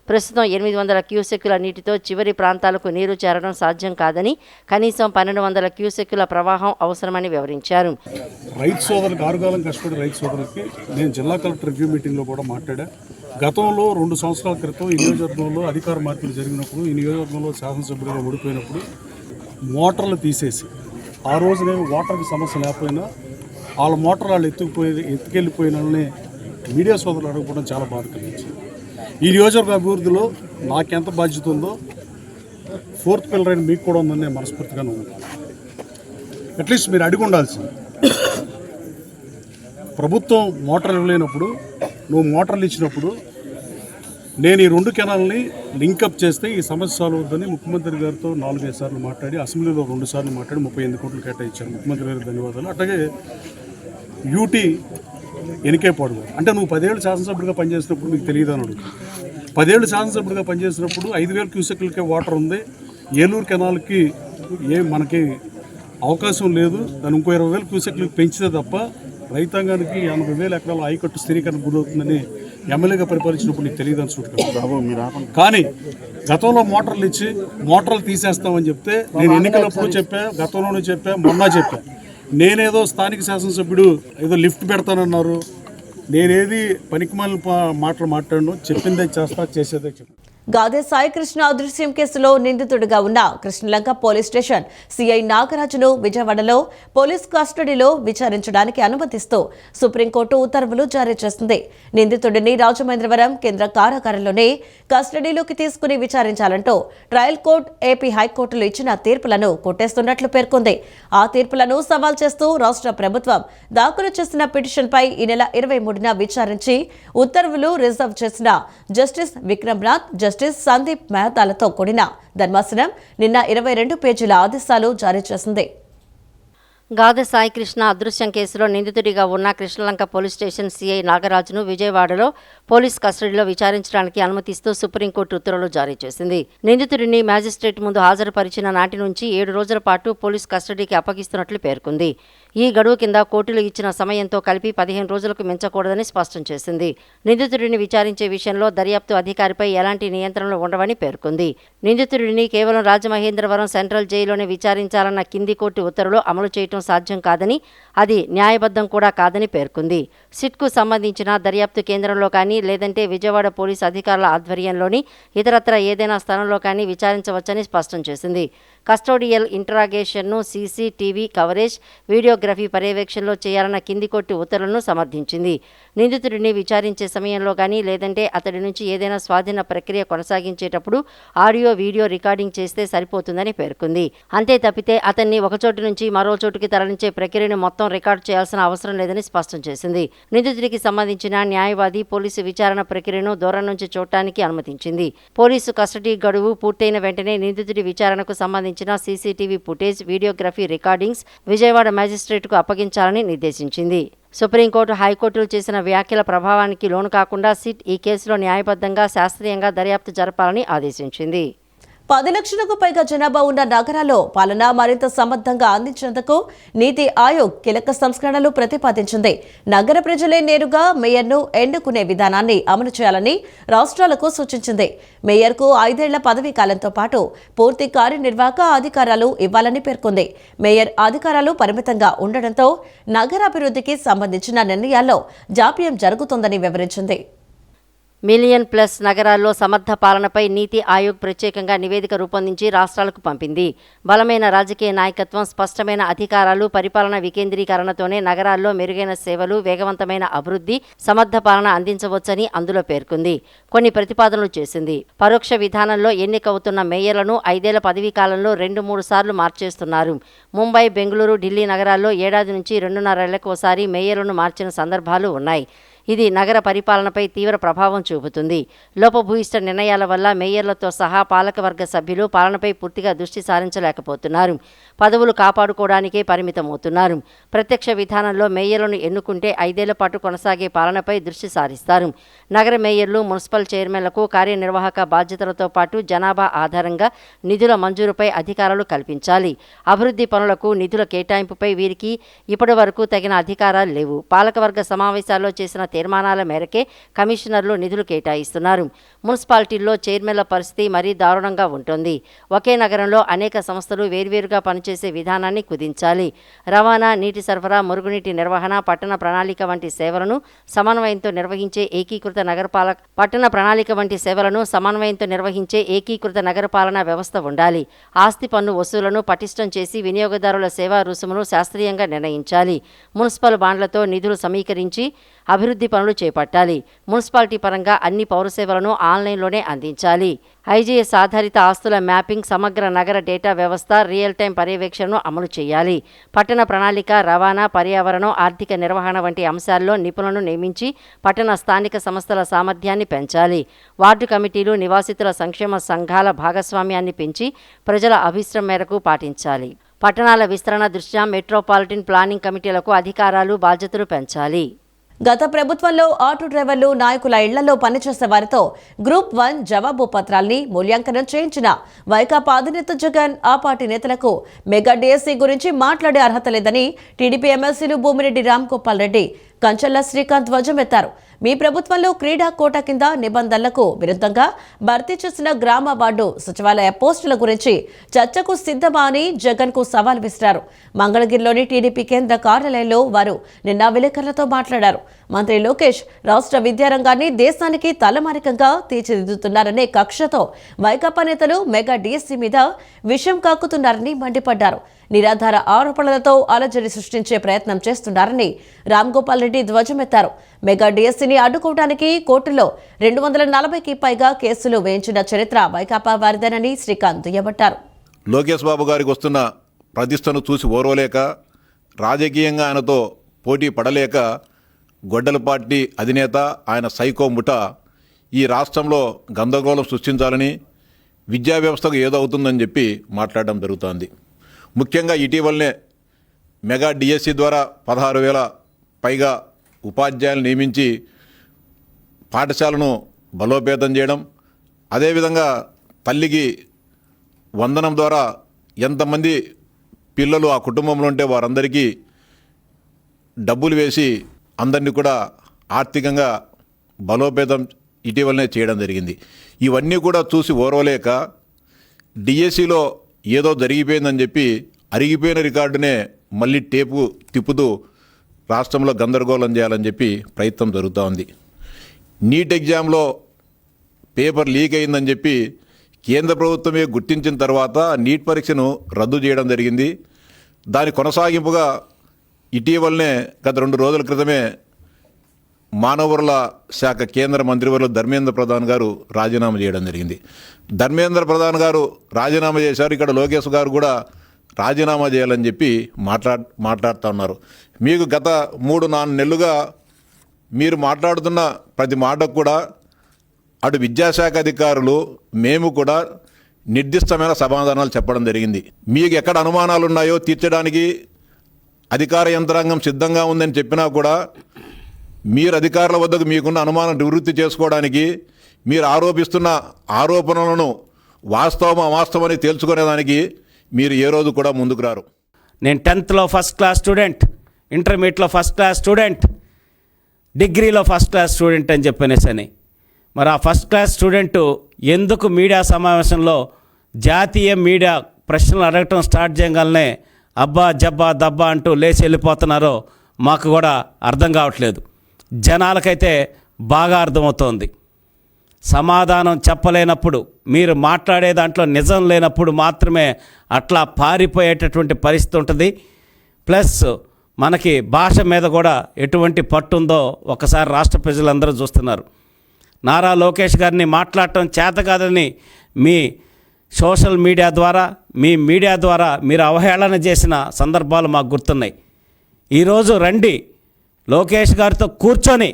ప్రస్తుతం 800 క్యూసెక్కుల నీటితో చివరి ప్రాంతాలకు నీరు చేరడం సాధ్యం కాదని, కనీసం 1,200 క్యూసెక్కుల ప్రవాహం అవసరమని వివరించారు. రైతు సోదరులకు, ఆరుగాలం కష్టపడే రైతు సోదరులకి నేను జిల్లా కలెక్టర్ రివ్యూ మీటింగ్లో కూడా మాట్లాడా. గతంలో 2 సంవత్సరాల క్రితం ఈ నియోజకవర్గంలో అధికార మార్పులు జరిగినప్పుడు, ఈ నియోజకవర్గంలో శాసనసభ్యులుగా ఓడిపోయినప్పుడు మోటార్లు తీసేసి, ఆ రోజునే వాటర్కి సమస్య లేకపోయినా వాళ్ళ మోటార్ వాళ్ళు ఎత్తుకెళ్ళిపోయిన వాళ్ళని మీడియా సోదరులు అడగకపోవడం చాలా బాధ కలిగించింది. ఈ నియోజకవర్గ అభివృద్ధిలో నాకెంత బాధ్యత ఉందో 4th పిల్లర్ అయిన మీకు కూడా ఉందని నేను మనస్ఫూర్తిగా నమ్ముతాను. అట్లీస్ట్ మీరు అడిగి ఉండాల్సింది. ప్రభుత్వం మోటార్లు ఇవ్వలేనప్పుడు, నువ్వు మోటార్లు ఇచ్చినప్పుడు నేను ఈ 2 కెనాల్ని లింకప్ చేస్తే ఈ సమస్య సాల్వ్ అవుతుందని ముఖ్యమంత్రి గారితో 4-5 సార్లు మాట్లాడి, అసెంబ్లీలో 2 సార్లు మాట్లాడి 38 కోట్లు కేటాయించారు. ముఖ్యమంత్రి గారికి ధన్యవాదాలు. అట్లాగే యూటీ ఎన్నికేపాడు గారు, అంటే నువ్వు 10 ఏళ్ళు శాసనసభ్యుడిగా పనిచేసినప్పుడు నీకు తెలియదు అని అడుగు. 10 ఏళ్ళు శాసనసభ్యుడిగా పనిచేసినప్పుడు 5,000 క్యూసెక్లకే వాటర్ ఉంది, ఏలూరు కెనాల్కి మనకి అవకాశం లేదు, దాన్ని ఇంకో 20,000 క్యూసెక్లకు పెంచితే తప్ప రైతాంగానికి 80,000 ఎకరాల ఆయకట్టు స్థిరీకరణ గురవుతుందని ఎమ్మెల్యేగా పరిపాలించినప్పుడు నీకు తెలియదు అని సూటుకుంటాను. కానీ గతంలో మోటార్లు ఇచ్చి మోటార్లు తీసేస్తామని చెప్తే నేను ఎన్నికలప్పుడు చెప్పా, గతంలోనే చెప్పా, మొన్న చెప్పా. నేనేదో స్థానిక శాసనసభ్యుడు ఏదో లిఫ్ట్ పెడతానన్నారు, నేనేది పనికిమాలిన మాటలు మాట్లాడను, చెప్పిందే చేస్తా, చేసేదే చెప్పాను. గాదే సాయికృష్ణ అదృశ్యం కేసులో నిందితుడిగా ఉన్న కృష్ణలంక పోలీస్ స్టేషన్ సిఐ నాగరాజును విజయవాడలో పోలీస్ కస్టడీలో విచారించడానికి అనుమతిస్తూ సుప్రీంకోర్టు ఉత్తర్వులు జారీ చేసింది. నిందితుడిని రాజమహేంద్రవరం కేంద్ర కారాగారంలోనే కస్టడీలోకి తీసుకుని విచారించాలంటూ ట్రయల్ కోర్టు, ఏపీ హైకోర్టులు ఇచ్చిన తీర్పులను కొట్టేస్తున్నట్లు పేర్కొంది. ఆ తీర్పులను సవాల్ చేస్తూ రాష్ట్ర ప్రభుత్వం దాఖలు చేసిన పిటిషన్పై ఈ నెల 23న విచారించి ఉత్తర్వులు రిజర్వ్ చేసిన జస్టిస్ విక్రమ్నాథ్, జస్టిస్ సందీప్ మెహతాలతో కూడిన ధర్మాసనం నిన్న 22 పేజీల ఆదేశాలు జారీ చేసింది. గాదె సాయికృష్ణ అదృశ్యం కేసులో నిందితుడిగా ఉన్న కృష్ణలంక పోలీస్ స్టేషన్ సిఐ నాగరాజును విజయవాడలో పోలీస్ కస్టడీలో విచారించడానికి అనుమతిస్తూ సుప్రీంకోర్టు ఉత్తర్వులు జారీ చేసింది. నిందితుడిని మ్యాజిస్ట్రేట్ ముందు హాజరుపరిచిన నాటి నుంచి 7 రోజుల పాటు పోలీస్ కస్టడీకి అప్పగిస్తున్నట్లు పేర్కొంది. ఈ గడువు కింద కోర్టులు ఇచ్చిన సమయంతో కలిపి 15 రోజులకు మించకూడదని స్పష్టం చేసింది. నిందితుడిని విచారించే విషయంలో దర్యాప్తు అధికారిపై ఎలాంటి నియంత్రణలు ఉండవని పేర్కొంది. నిందితుడిని కేవలం రాజమహేంద్రవరం సెంట్రల్ జైల్లోనే విచారించాలన్న కింది కోర్టు ఉత్తర్వులు అమలు చేయడం సాధ్యం కాదని, అది న్యాయబద్ధం కూడా కాదని పేర్కొంది. సిట్కు సంబంధించిన దర్యాప్తు కేంద్రంలో కానీ, లేదంటే విజయవాడ పోలీసు అధికారుల ఆధ్వర్యంలోని ఇతరత్ర ఏదైనా స్థలంలో కానీ విచారించవచ్చని స్పష్టం చేసింది. కస్టోడియల్ ఇంటరాగేషన్ను సీసీటీవీ కవరేజ్, వీడియోగ్రఫీ పర్యవేక్షణలో చేయాలన్న కింది కోర్టు ఉత్తర్వులను సమర్థించింది. నిందితుడిని విచారించే సమయంలో కానీ, లేదంటే అతడి నుంచి ఏదైనా స్వాధీన ప్రక్రియ కొనసాగించేటప్పుడు ఆడియో, వీడియో రికార్డింగ్ చేస్తే సరిపోతుందని పేర్కొంది. అంతే తప్పితే అతన్ని ఒకచోటు నుంచి మరో చోటుకి తరలించే ప్రక్రియను మొత్తం రికార్డు చేయాల్సిన అవసరం లేదని స్పష్టం చేసింది. నిందితుడికి సంబంధించిన న్యాయవాది పోలీసు విచారణ ప్రక్రియను దూరం నుంచి చూడటానికి అనుమతించింది. పోలీసు కస్టడీ గడువు పూర్తయిన వెంటనే నిందితుడి విచారణకు సంబంధించిన CCTV footage, videography recordings Vijayawada మ్యాజిస్ట్రేట్కు అప్పగించాలని నిర్దేశించింది. సుప్రీంకోర్టు, హైకోర్టులు చేసిన వ్యాఖ్యల ప్రభావానికి లోను కాకుండా సిట్ ఈ కేసులో న్యాయబద్ధంగా, శాస్త్రీయంగా దర్యాప్తు జరపాలని ఆదేశించింది. 10 లక్షలకు పైగా జనాభా ఉన్న నగరాల్లో పాలన మరింత సమర్థంగా అందించేందుకు నీతి ఆయోగ్ కీలక సంస్కరణలు ప్రతిపాదించింది. నగర ప్రజలే నేరుగా మేయర్ను ఎన్నుకునే విధానాన్ని అమలు చేయాలని రాష్ట్రాలకు సూచించింది. మేయర్కు 5 ఏళ్ల పదవీ కాలంతో పాటు పూర్తి కార్యనిర్వాహక అధికారాలు ఇవ్వాలని పేర్కొంది. మేయర్ అధికారాలు పరిమితంగా ఉండడంతో నగరాభివృద్ధికి సంబంధించిన నిర్ణయాల్లో జాప్యం జరుగుతోందని వివరించింది. మిలియన్ ప్లస్ నగరాల్లో సమర్థ పాలనపై నీతి ఆయోగ్ ప్రత్యేకంగా నివేదిక రూపొందించి రాష్ట్రాలకు పంపింది. బలమైన రాజకీయ నాయకత్వం, స్పష్టమైన అధికారాలు, పరిపాలన వికేంద్రీకరణతోనే నగరాల్లో మెరుగైన సేవలు, వేగవంతమైన అభివృద్ధి, సమర్థ పాలన అందించవచ్చని అందులో పేర్కొంది. కొన్ని ప్రతిపాదనలు చేసింది. పరోక్ష విధానంలో ఎన్నికవుతున్న మేయర్లను 5 ఏళ్ల పదవీ కాలంలో 2-3 సార్లు మార్చేస్తున్నారు. ముంబై, బెంగళూరు, ఢిల్లీ నగరాల్లో ఏడాది నుంచి 2.5 ఏళ్లకు ఒకసారి మేయర్లను మార్చిన సందర్భాలు ఉన్నాయి. ఇది నగర పరిపాలనపై తీవ్ర ప్రభావం చూపుతుంది. లోపభూయిష్ట నిర్ణయాల వల్ల మేయర్లతో సహా పాలకవర్గ సభ్యులు పాలనపై పూర్తిగా దృష్టి సారించలేకపోతున్నారు. పదవులు కాపాడుకోవడానికే పరిమితమవుతున్నారు. ప్రత్యక్ష విధానంలో మేయర్లను ఎన్నుకుంటే 5 ఏళ్ల పాటు కొనసాగే పాలనపై దృష్టి సారిస్తారు. నగర మేయర్లు, మున్సిపల్ చైర్మన్లకు కార్యనిర్వాహక బాధ్యతలతో పాటు జనాభా ఆధారంగా నిధుల మంజూరుపై అధికారాలు కల్పించాలి. అభివృద్ధి పనులకు నిధుల కేటాయింపుపై వీరికి ఇప్పటి వరకు తగిన అధికారాలు లేవు. పాలకవర్గ సమావేశాల్లో చేసిన తీర్మానాల మేరకే కమిషనర్లు నిధులు కేటాయిస్తున్నారు. మున్సిపాలిటీల్లో చైర్మన్ల పరిస్థితి మరీ దారుణంగా ఉంటుంది. ఒకే నగరంలో అనేక సంస్థలు వేర్వేరుగా పనిచేసే విధానాన్ని కుదించాలి. రవాణా, నీటి సరఫరా, మురుగునీటి నిర్వహణ, పట్టణ ప్రణాళిక వంటి సేవలను సమన్వయంతో నిర్వహించే ఏకీకృత నగరపాలనా వ్యవస్థ ఉండాలి. ఆస్తి పన్ను వసూలను పటిష్టం చేసి వినియోగదారుల సేవా రుసుమును శాస్త్రీయంగా నిర్ణయించాలి. మున్సిపల్ బాండ్లతో నిధులు సమీకరించి అభివృద్ధి పనులు చేపట్టాలి. మున్సిపాలిటీ పరంగా అన్ని పౌర సేవలను ఆన్లైన్లోనే అందించాలి. ఐజీఎస్ ఆధారిత ఆస్తుల మ్యాపింగ్, సమగ్ర నగర డేటా వ్యవస్థ, రియల్ టైం పర్యవేక్షణను అమలు చేయాలి. పట్టణ ప్రణాళిక, రవాణా, పర్యావరణం, ఆర్థిక నిర్వహణ వంటి అంశాల్లో నిపుణులను నియమించి పట్టణ స్థానిక సంస్థల సామర్థ్యాన్ని పెంచాలి. వార్డు కమిటీలు, నివాసితుల సంక్షేమ సంఘాల భాగస్వామ్యాన్ని పెంచి ప్రజల అభిష్టం మేరకు పాటించాలి. పట్టణాల విస్తరణ దృష్ట్యా మెట్రోపాలిటన్ ప్లానింగ్ కమిటీలకు అధికారాలు, బాధ్యతలు పెంచాలి. గత ప్రభుత్వంలో ఆటో డ్రైవర్లు, నాయకుల ఇళ్లలో పనిచేసే వారితో గ్రూప్ 1 జవాబు పత్రాల్ని మూల్యాంకనం చేయించిన వైకాపా అధినేత జగన్ ఆ పార్టీ నేతలకు మెగా డిఎస్సీ గురించి మాట్లాడే అర్హత లేదని టీడీపీ ఎమ్మెల్సీలు భూమిరెడ్డి రామ్ గోపాల్ రెడ్డి, కంచల్ల శ్రీకాంత్ ధ్వజమెత్తారు. మీ ప్రభుత్వంలో క్రీడా కోట కింద నిబంధనలకు విరుద్ధంగా భర్తీ చేసిన గ్రామ వార్డు సచివాలయ పోస్టుల గురించి చర్చకు సిద్ధమా అని జగన్ కు సవాల్ విసిరారు. మంగళగిరిలోని టీడీపీ కేంద్ర కార్యాలయంలో వారు నిన్న విలేకరులతో మాట్లాడారు. మంత్రి లోకేష్ రాష్ట్ర విద్యారంగాన్ని దేశానికి తలమానికంగా తీర్చిదిద్దుతున్నారనే కక్షతో వైకాపా నేతలు మెగా డిఎస్సీ మీద విషం కాక్కుతున్నారని మండిపడ్డారు. నిరాధార ఆరోపణలతో అలజడి సృష్టించే ప్రయత్నం చేస్తున్నారని రామ్ గోపాల్ రెడ్డి ధ్వజమెత్తారు. మెగా డిఎస్సీని అడ్డుకోవడానికి కోర్టులో 240కి పైగా కేసులు వేయించిన చరిత్ర వైకాపా వారిదేనని శ్రీకాంత్ దుయ్యబట్టారు. లోకేష్ బాబు గారికి వస్తున్న ప్రతిష్టను చూసి ఓర్వలేక, రాజకీయంగా ఆయనతో పోటీ పడలేక గొడ్డల పార్టీ అధినేత ఆయన సైకో ముఠ ఈ రాష్ట్రంలో గందరగోళం సృష్టించాలని, విద్యా వ్యవస్థకు ఏదో అవుతుందని చెప్పి మాట్లాడడం జరుగుతోంది. ముఖ్యంగా ఇటీవలనే మెగా డిఎస్సి ద్వారా 16,000 పైగా ఉపాధ్యాయులు నియమించి పాఠశాలను బలోపేతం చేయడం, అదేవిధంగా తల్లికి వందనం ద్వారా ఎంతమంది పిల్లలు ఆ కుటుంబంలో ఉంటే వారందరికీ డబ్బులు వేసి అందరినీ కూడా ఆర్థికంగా బలోపేతం ఇటీవలనే చేయడం జరిగింది. ఇవన్నీ కూడా చూసి ఓర్వలేక డిఎస్సిలో ఏదో జరిగిపోయిందని చెప్పి అరిగిపోయిన రికార్డునే మళ్ళీ టేపు తిప్పుతూ రాష్ట్రంలో గందరగోళం చేయాలని చెప్పి ప్రయత్నం జరుగుతూ ఉంది. నీట్ ఎగ్జామ్లో పేపర్ లీక్ అయిందని చెప్పి కేంద్ర ప్రభుత్వమే గుర్తించిన తర్వాత నీట్ పరీక్షను రద్దు చేయడం జరిగింది. దాని కొనసాగింపుగా ఇటీవలనే గత 2 రోజుల క్రితమే మానవ వనరుల శాఖ కేంద్ర మంత్రివర్యులు ధర్మేంద్ర ప్రధాన్ గారు రాజీనామా చేయడం జరిగింది. ధర్మేంద్ర ప్రధాన్ గారు రాజీనామా చేశారు. ఇక్కడ లోకేష్ గారు కూడా రాజీనామా చేయాలని చెప్పి మాట్లాడుతూ ఉన్నారు. మీకు గత 3-4 నెలలుగా మీరు మాట్లాడుతున్న ప్రతి మాటకు కూడా అటు విద్యాశాఖ అధికారులు మేము కూడా నిర్దిష్టమైన సమాధానాలు చెప్పడం జరిగింది. మీకు ఎక్కడ అనుమానాలు ఉన్నాయో తీర్చడానికి అధికార యంత్రాంగం సిద్ధంగా ఉందని చెప్పినా కూడా మీరు అధికారుల వద్దకు మీకున్న అనుమానం నివృత్తి చేసుకోవడానికి, మీరు ఆరోపిస్తున్న ఆరోపణలను వాస్తవం అవాస్తవమని తేల్చుకునేదానికి మీరు ఏ రోజు కూడా ముందుకు రారు. నేను 10th ఫస్ట్ క్లాస్ స్టూడెంట్, ఇంటర్మీడియట్లో ఫస్ట్ క్లాస్ స్టూడెంట్, డిగ్రీలో ఫస్ట్ క్లాస్ స్టూడెంట్ అని చెప్పనేసని మరి ఆ ఫస్ట్ క్లాస్ స్టూడెంటు ఎందుకు మీడియా సమావేశంలో జాతీయ మీడియా ప్రశ్నలు అడగటం స్టార్ట్ చేయగానే అబ్బా జబ్బా దబ్బా అంటూ లేచి వెళ్ళిపోతున్నారో మాకు కూడా అర్థం కావట్లేదు. జనాలకైతే బాగా అర్థమవుతోంది. సమాధానం చెప్పలేనప్పుడు, మీరు మాట్లాడే దాంట్లో నిజం లేనప్పుడు మాత్రమే అట్లా పారిపోయేటటువంటి పరిస్థితి ఉంటుంది. ప్లస్ మనకి భాష మీద కూడా ఎటువంటి పట్టు ఉందో ఒకసారి రాష్ట్ర ప్రజలందరూ చూస్తున్నారు. నారా లోకేష్ గారిని మాట్లాడటం చేత కాదని మీ సోషల్ మీడియా ద్వారా, మీ మీడియా ద్వారా మీరు అవహేళన చేసిన సందర్భాలు మాకు గుర్తున్నాయి. ఈరోజు రండి, లోకేష్ గారితో కూర్చొని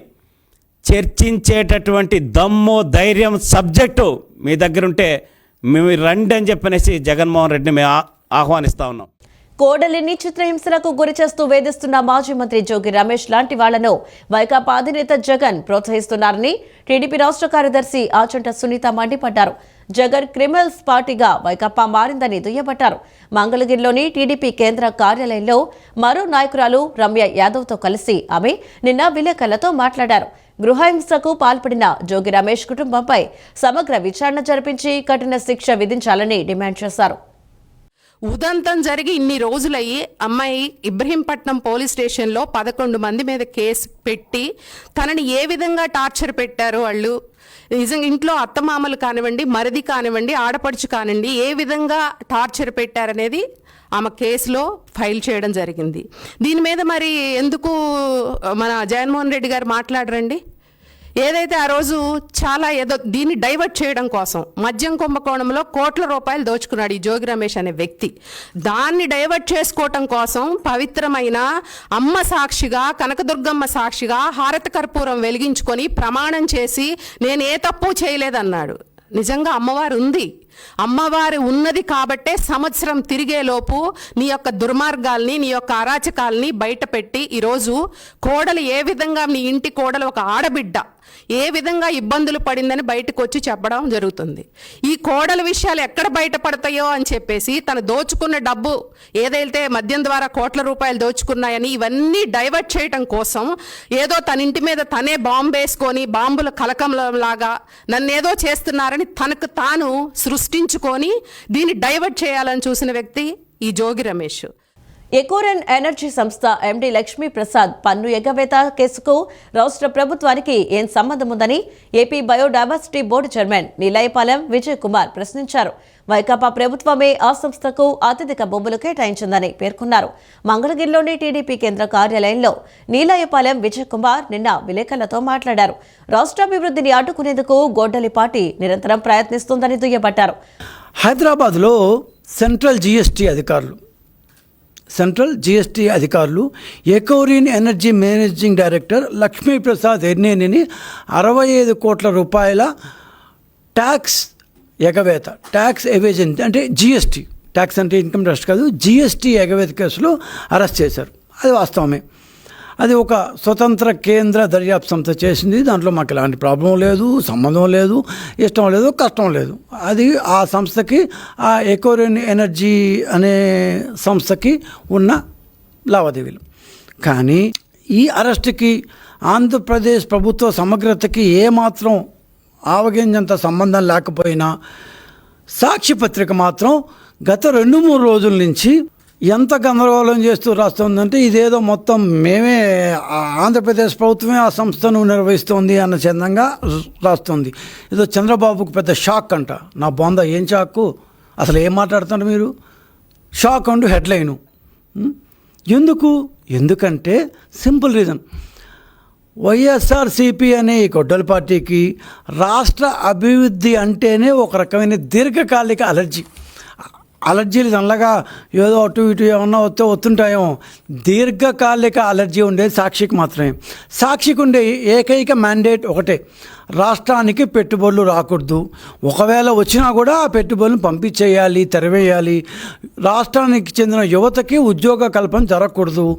చర్చించేటటువంటి దమ్ము, ధైర్యం, సబ్జెక్టు మీ దగ్గర ఉంటే మేము రండి అని చెప్పనేసి జగన్మోహన్ రెడ్డిని మేము ఆహ్వానిస్తూ ఉన్నాం. కోడలిని చిత్రహింసలకు గురి చేస్తూ వేధిస్తున్న మాజీ మంత్రి జోగి రమేష్ లాంటి వాళ్లను వైకాపా అధినేత జగన్ ప్రోత్సహిస్తున్నారని టీడీపీ రాష్ట్ర కార్యదర్శి ఆచంట సునీత మండిపడ్డారు. జగన్ క్రిమినల్స్ పార్టీగా వైకాపా మారిందని దుయ్యబట్టారు. మంగళగిరిలోని టీడీపీ కేంద్ర కార్యాలయంలో మరో నాయకురాలు రమ్య యాదవ్తో కలిసి ఆమె నిన్న విలేకరులతో మాట్లాడారు. గృహహింసకు పాల్పడిన జోగి రమేష్ కుటుంబంపై సమగ్ర విచారణ జరిపించి కఠిన శిక్ష విధించాలని డిమాండ్ చేశారు. ఉదంతం జరిగి ఇన్ని రోజులయ్యి అమ్మాయి ఇబ్రహీంపట్నం పోలీస్ స్టేషన్లో 11 మంది మీద కేసు పెట్టి తనని ఏ విధంగా టార్చర్ పెట్టారో వాళ్ళు, నిజంగా ఇంట్లో అత్తమామలు కానివ్వండి, మరిది కానివ్వండి, ఆడపడుచు కానివ్వండి, ఏ విధంగా టార్చర్ పెట్టారనేది ఆమె కేసులో ఫైల్ చేయడం జరిగింది. దీని మీద మరి ఎందుకు మన జగన్మోహన్ రెడ్డి గారు మాట్లాడరండి? ఏదైతే ఆ రోజు చాలా ఏదో దీన్ని డైవర్ట్ చేయడం కోసం మద్యం కుంభకోణంలో కోట్ల రూపాయలు దోచుకున్నాడు ఈ జోగి రమేష్ అనే వ్యక్తి. దాన్ని డైవర్ట్ చేసుకోవటం కోసం పవిత్రమైన అమ్మ సాక్షిగా, కనకదుర్గమ్మ సాక్షిగా హారత కర్పూరం వెలిగించుకొని ప్రమాణం చేసి నేను ఏ తప్పు చేయలేదన్నాడు. నిజంగా అమ్మవారు ఉంది, అమ్మవారు ఉన్నది కాబట్టే సంవత్సరం తిరిగేలోపు నీ యొక్క దుర్మార్గాల్ని, నీ యొక్క అరాచకాల్ని బయట పెట్టి ఈరోజు కోడలు ఏ విధంగా, నీ ఇంటి కోడలు ఒక ఆడబిడ్డ ఏ విధంగా ఇబ్బందులు పడిందని బయటకు వచ్చి చెప్పడం జరుగుతుంది. ఈ కోడల విషయాలు ఎక్కడ బయటపడతాయో అని చెప్పేసి తను దోచుకున్న డబ్బు ఏదైతే మద్యం ద్వారా కోట్ల రూపాయలు దోచుకున్నాయని ఇవన్నీ డైవర్ట్ చేయడం కోసం ఏదో తన ఇంటి మీద తనే బాంబు వేసుకొని బాంబుల కలకంలాగా నన్నేదో చేస్తున్నారని తనకు తాను సృష్టించుకొని దీన్ని డైవర్ట్ చేయాలని చూసిన వ్యక్తి ఈ జోగి రమేష్. ఎకోరెన్ ఎనర్జీ సంస్థ ఎండీ లక్ష్మీ ప్రసాద్ పన్ను ఎగవేత కేసుకు రాష్ట్ర ప్రభుత్వానికి ఏం సంబంధం ఉందని AP biodiversity board chairman Neelayapalem Vijay Kumar ప్రశ్నించారు. వైకాపా ప్రభుత్వమే ఆ సంస్థకు అత్యధిక భూములు కేటాయించిందని పేర్కొన్నారు. మంగళగిరిలోని టీడీపీ కేంద్ర కార్యాలయంలో నీలాయపాలెం విజయ్ కుమార్ నిన్న విలేకరులతో మాట్లాడారు. రాష్ట్రాభివృద్ధిని అడ్డుకునేందుకు గొడ్డలి పార్టీ నిరంతరం ప్రయత్నిస్తోందని దుయ్యబట్టారు. హైదరాబాద్లో సెంట్రల్ జీఎస్టీ అధికారులు ఎకోరిన్ ఎనర్జీ మేనేజింగ్ డైరెక్టర్ లక్ష్మీప్రసాద్ ఎర్నేనిని 65 కోట్ల రూపాయల ట్యాక్స్ ఎవేజన్ అంటే జీఎస్టీ, ట్యాక్స్ అంటే ఇన్కమ్ ట్యాక్స్ కాదు, జీఎస్టీ ఎగవేత కేసులో అరెస్ట్ చేశారు. అది వాస్తవమే. అది ఒక స్వతంత్ర కేంద్ర దర్యాప్తు సంస్థ చేసింది. దాంట్లో మాకు ఎలాంటి ప్రాబ్లం లేదు, సంబంధం లేదు, ఇష్టం లేదు, కష్టం లేదు. అది ఆ సంస్థకి, ఆ ఎకోరిన్ ఎనర్జీ అనే సంస్థకి ఉన్న లావాదేవీలు. కానీ ఈ అరెస్ట్కి ఆంధ్రప్రదేశ్ ప్రభుత్వ సమగ్రతకి ఏమాత్రం ఆవగింజంత సంబంధం లేకపోయినా సాక్షి పత్రిక మాత్రం గత 2-3 రోజుల నుంచి ఎంత గందరగోళం చేస్తూ రాస్తుందంటే ఇదేదో మొత్తం మేమే, ఆంధ్రప్రదేశ్ ప్రభుత్వమే ఆ సంస్థను నిర్వహిస్తోంది అన్న చందంగా రాస్తుంది. ఏదో చంద్రబాబుకు పెద్ద షాక్ అంట. నా బొంద ఏం షాకు, అసలు ఏం మాట్లాడుతున్నారు మీరు? షాక్ అంటూ హెడ్లైను. ఎందుకంటే సింపుల్ రీజన్, వైఎస్ఆర్సీపీ అనే ఈ గొడ్డల పార్టీకి రాష్ట్ర అభివృద్ధి అంటేనే ఒక రకమైన దీర్ఘకాలిక అలర్జీలు నల్లగా ఏదో అటు ఇటు ఏమన్నా వస్తుంటాయేమో. దీర్ఘకాలిక అలర్జీ ఉండేది సాక్షికి మాత్రమే. సాక్షికి ఉండే ఏకైక మ్యాండేట్ ఒకటే, రాష్ట్రానికి పెట్టుబడులు రాకూడదు. ఒకవేళ వచ్చినా కూడా ఆ పెట్టుబడులను పంపించేయాలి, తెరవేయాలి. రాష్ట్రానికి చెందిన యువతకి ఉద్యోగ కల్పన జరగకూడదు.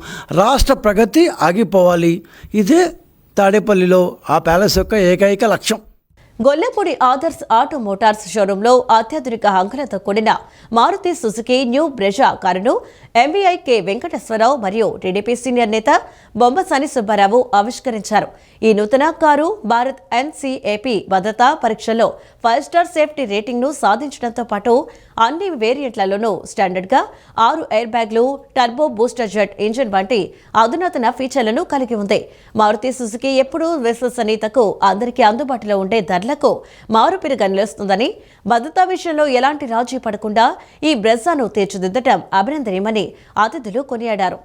రాష్ట్ర ప్రగతి ఆగిపోవాలి. ఇదే తాడేపల్లిలో ఆ ప్యాలెస్ యొక్క ఏకైక లక్ష్యం. గొల్లపూడి ఆదర్శ్ ఆటో మోటార్స్ షోరూంలో అత్యాధునిక హంగులతో కూడిన మారుతి సుజుకి న్యూ బ్రెజా కారును ఎంవీఐ కె వెంకటేశ్వరరావు మరియు టీడీపీ సీనియర్ నేత బొమ్మసాని సుబ్బారావు ఆవిష్కరించారు. ఈ నూతన కారు భారత్ ఎన్సీఏపీ భద్రతా పరీక్షల్లో 5 స్టార్ సేఫ్టీ రేటింగ్ను సాధించడంతో పాటు అన్ని వేరియంట్లలోనూ స్టాండర్డ్గా 6 ఎయిర్ బ్యాగ్లు, టర్బో బూస్టర్ జెట్ ఇంజిన్ వంటి అధునాతన ఫీచర్లను కలిగి ఉంది. మారుతి సుజుకి ఎప్పుడూ విశ్వసనీయతకు, అందరికీ అందుబాటులో ఉండే ధరలకు మారుపేరుగా నిలుస్తుందని, భద్రతా విషయంలో ఎలాంటి రాజీ పడకుండా ఈ బ్రెజాను తీర్చిదిద్దటం అభినందనీయమని అతిథులు కొనియాడారు.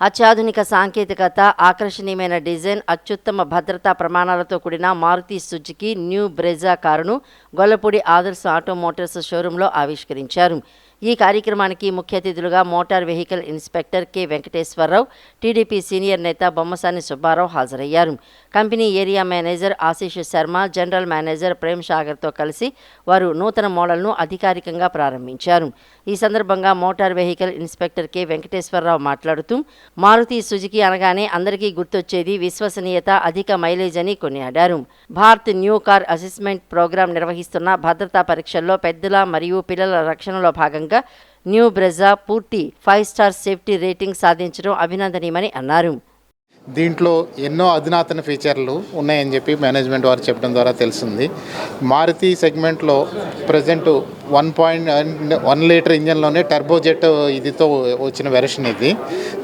అత్యాధునిక సాంకేతికత, ఆకర్షణీయమైన డిజైన్, అత్యుత్తమ భద్రతా ప్రమాణాలతో కూడిన మారుతి సుజుకి న్యూ బ్రెజా కారును గొల్లపూడి ఆదర్శ్ ఆటో మోటార్స్ షోరూంలో ఆవిష్కరించారు. ఈ కార్యక్రమానికి ముఖ్య అతిథులుగా motor vehicle inspector K Venkateswararao, TDP senior నేత బొమ్మసాని సుబ్బారావు హాజరయ్యారు. Company area manager Ashish Sharma, general manager Prem సాగర్తో కలిసి వారు నూతన మోడల్ను అధికారికంగా ప్రారంభించారు. ఈ సందర్భంగా motor vehicle inspector K Venkateswararao మాట్లాడుతూ, మారుతి సుజుకి అనగానే అందరికీ గుర్తొచ్చేది విశ్వసనీయత, అధిక మైలేజ్ అని కొనియాడారు. Bharat new car assessment programme నిర్వహిస్తున్న భద్రతా పరీక్షల్లో పెద్దల మరియు పిల్లల రక్షణలో భాగంగా న్యూ బ్రెజా పూర్తి 5 స్టార్ సేఫ్టీ రేటింగ్ సాధించడం అభినందనీయమని అన్నారు. దీంట్లో ఎన్నో అధునాతన ఫీచర్లు ఉన్నాయని చెప్పి మేనేజ్మెంట్ వారు చెప్పడం ద్వారా తెలిసింది. మారుతి సెగ్మెంట్లో ప్రజెంట్ 1.1 లీటర్ ఇంజన్లోనే టర్బోజెట్ ఇదితో వచ్చిన వెర్షన్ ఇది.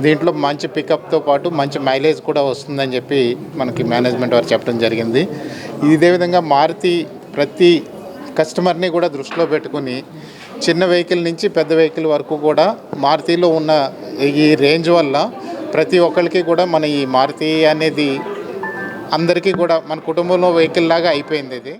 దీంట్లో మంచి పికప్తో పాటు మంచి మైలేజ్ కూడా వస్తుందని చెప్పి మనకి మేనేజ్మెంట్ వారు చెప్పడం జరిగింది. ఇదే విధంగా మారుతి ప్రతి కస్టమర్ని కూడా దృష్టిలో పెట్టుకుని చిన్న వెహికల్ నుంచి పెద్ద వెహికల్ వరకు కూడా మారుతిలో ఉన్న ఈ రేంజ్ వల్ల ప్రతి ఒక్కరికి కూడా మన ఈ మారుతి అనేది అందరికీ కూడా మన కుటుంబంలో వెహికల్ లాగా అయిపోయింది ఇది.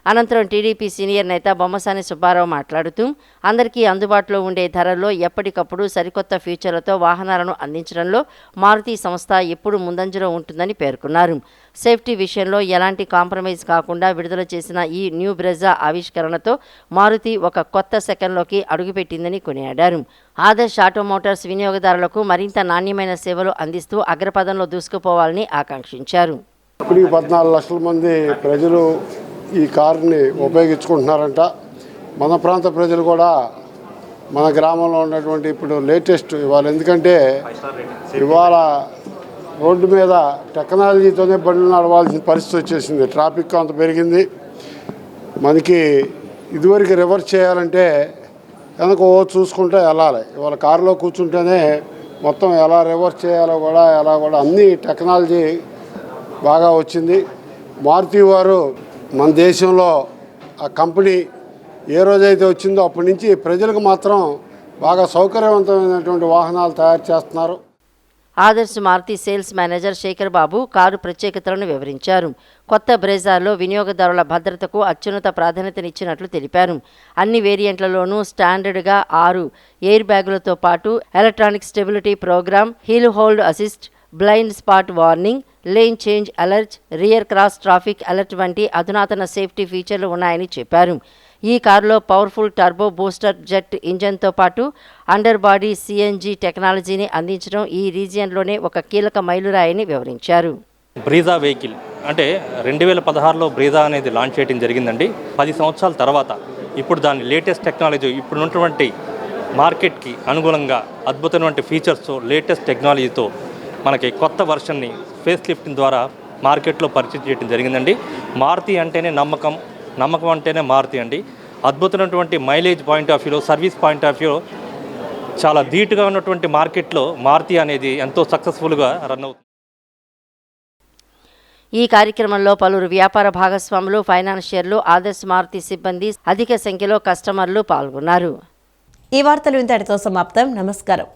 అనంతరం టీడీపీ సీనియర్ నేత బొమ్మసాని సుబ్బారావు మాట్లాడుతూ అందరికీ అందుబాటులో ఉండే ధరల్లో ఎప్పటికప్పుడు సరికొత్త ఫీచర్లతో వాహనాలను అందించడంలో మారుతి సంస్థ ఎప్పుడు ముందంజలో ఉంటుందని పేర్కొన్నారు. సేఫ్టీ విషయంలో ఎలాంటి కాంప్రమైజ్ కాకుండా విడుదల చేసిన ఈ న్యూ బ్రెజా ఆవిష్కరణతో మారుతి ఒక కొత్త సెకండ్లోకి అడుగుపెట్టిందని కొనియాడారు. ఆదర్శ్ ఆటో మోటార్స్ వినియోగదారులకు మరింత నాణ్యమైన సేవలు అందిస్తూ అగ్రపథంలో దూసుకుపోవాలని ఆకాంక్షించారు. ఇప్పటికి 14 లక్షల మంది ప్రజలు ఈ కారుని ఉపయోగించుకుంటున్నారంట. మన ప్రాంత ప్రజలు కూడా మన గ్రామంలో ఉన్నటువంటి ఇప్పుడు లేటెస్ట్ ఇవాళ, ఎందుకంటే ఇవాళ రోడ్డు మీద టెక్నాలజీతోనే బండ్లు నడవాల్సిన పరిస్థితి వచ్చేసింది. ట్రాఫిక్ అంత పెరిగింది. మనకి ఇదివరకు రివర్స్ చేయాలంటే వెనక చూసుకుంటే వెళ్ళాలి. ఇవాళ కారులో కూర్చుంటేనే మొత్తం ఎలా రివర్స్ చేయాలో కూడా అన్ని టెక్నాలజీ బాగా వచ్చింది. మారుతి వారు మన దేశంలో ఆ కంపెనీ ఏ రోజైతే వచ్చిందో అప్పటి నుంచి ప్రజలకు మాత్రం బాగా సౌకర్యవంతమైనటువంటి వాహనాలు తయారు చేస్తున్నారు. ఆదర్శ్ మారుతి సేల్స్ మేనేజర్ శేఖర్ బాబు కారు ప్రత్యేకతలను వివరించారు. కొత్త బ్రెజాలో వినియోగదారుల భద్రతకు అత్యున్నత ప్రాధాన్యతనిచ్చినట్లు తెలిపారు. అన్ని వేరియంట్లలోనూ స్టాండర్డ్గా 6 ఎయిర్ బ్యాగులతో పాటు electronic stability programme, hill hold assist, blind spot warning, lane change alert, rear cross traffic alert వంటి అధునాతన సేఫ్టీ ఫీచర్లు ఉన్నాయని చెప్పారు. ఈ కారులో పవర్ఫుల్ టర్బో బూస్టర్ జెట్ ఇంజన్తో పాటు అండర్ బాడీ సిఎన్జి టెక్నాలజీని అందించడం ఈ రీజియన్లోనే ఒక కీలక మైలురాయని వివరించారు. బ్రీజా వెహికల్ అంటే 2016లో బ్రీజా అనేది లాంచ్ చేయడం జరిగిందండి. 10 సంవత్సరాల తర్వాత ఇప్పుడు దాని లేటెస్ట్ టెక్నాలజీ, ఇప్పుడు ఉన్నటువంటి మార్కెట్కి అనుగుణంగా అద్భుతమైన ఫీచర్స్తో లేటెస్ట్ టెక్నాలజీతో మనకి కొత్త వర్షన్ని ఫేస్ లిఫ్టింగ్ ద్వారా మార్కెట్లో పరిచయం చేయడం జరిగిందండి. మారుతి అంటేనే నమ్మకం అంటేనే మారుతి అండి. అద్భుతమైనటువంటి మైలేజ్ పాయింట్ ఆఫ్ వ్యూలో, సర్వీస్ పాయింట్ ఆఫ్ వ్యూలో చాలా ధీటుగా ఉన్నటువంటి మార్కెట్లో మారుతి అనేది ఎంతో సక్సెస్ఫుల్గా రన్ అవుతుంది. ఈ కార్యక్రమంలో పలువురు వ్యాపార భాగస్వాములు, ఫైనాన్షియర్లు, ఆదర్శ్ మారుతి సిబ్బంది, అధిక సంఖ్యలో కస్టమర్లు పాల్గొన్నారు. ఈ వార్తలు ఇంతటితో సమాప్తం. నమస్కారం.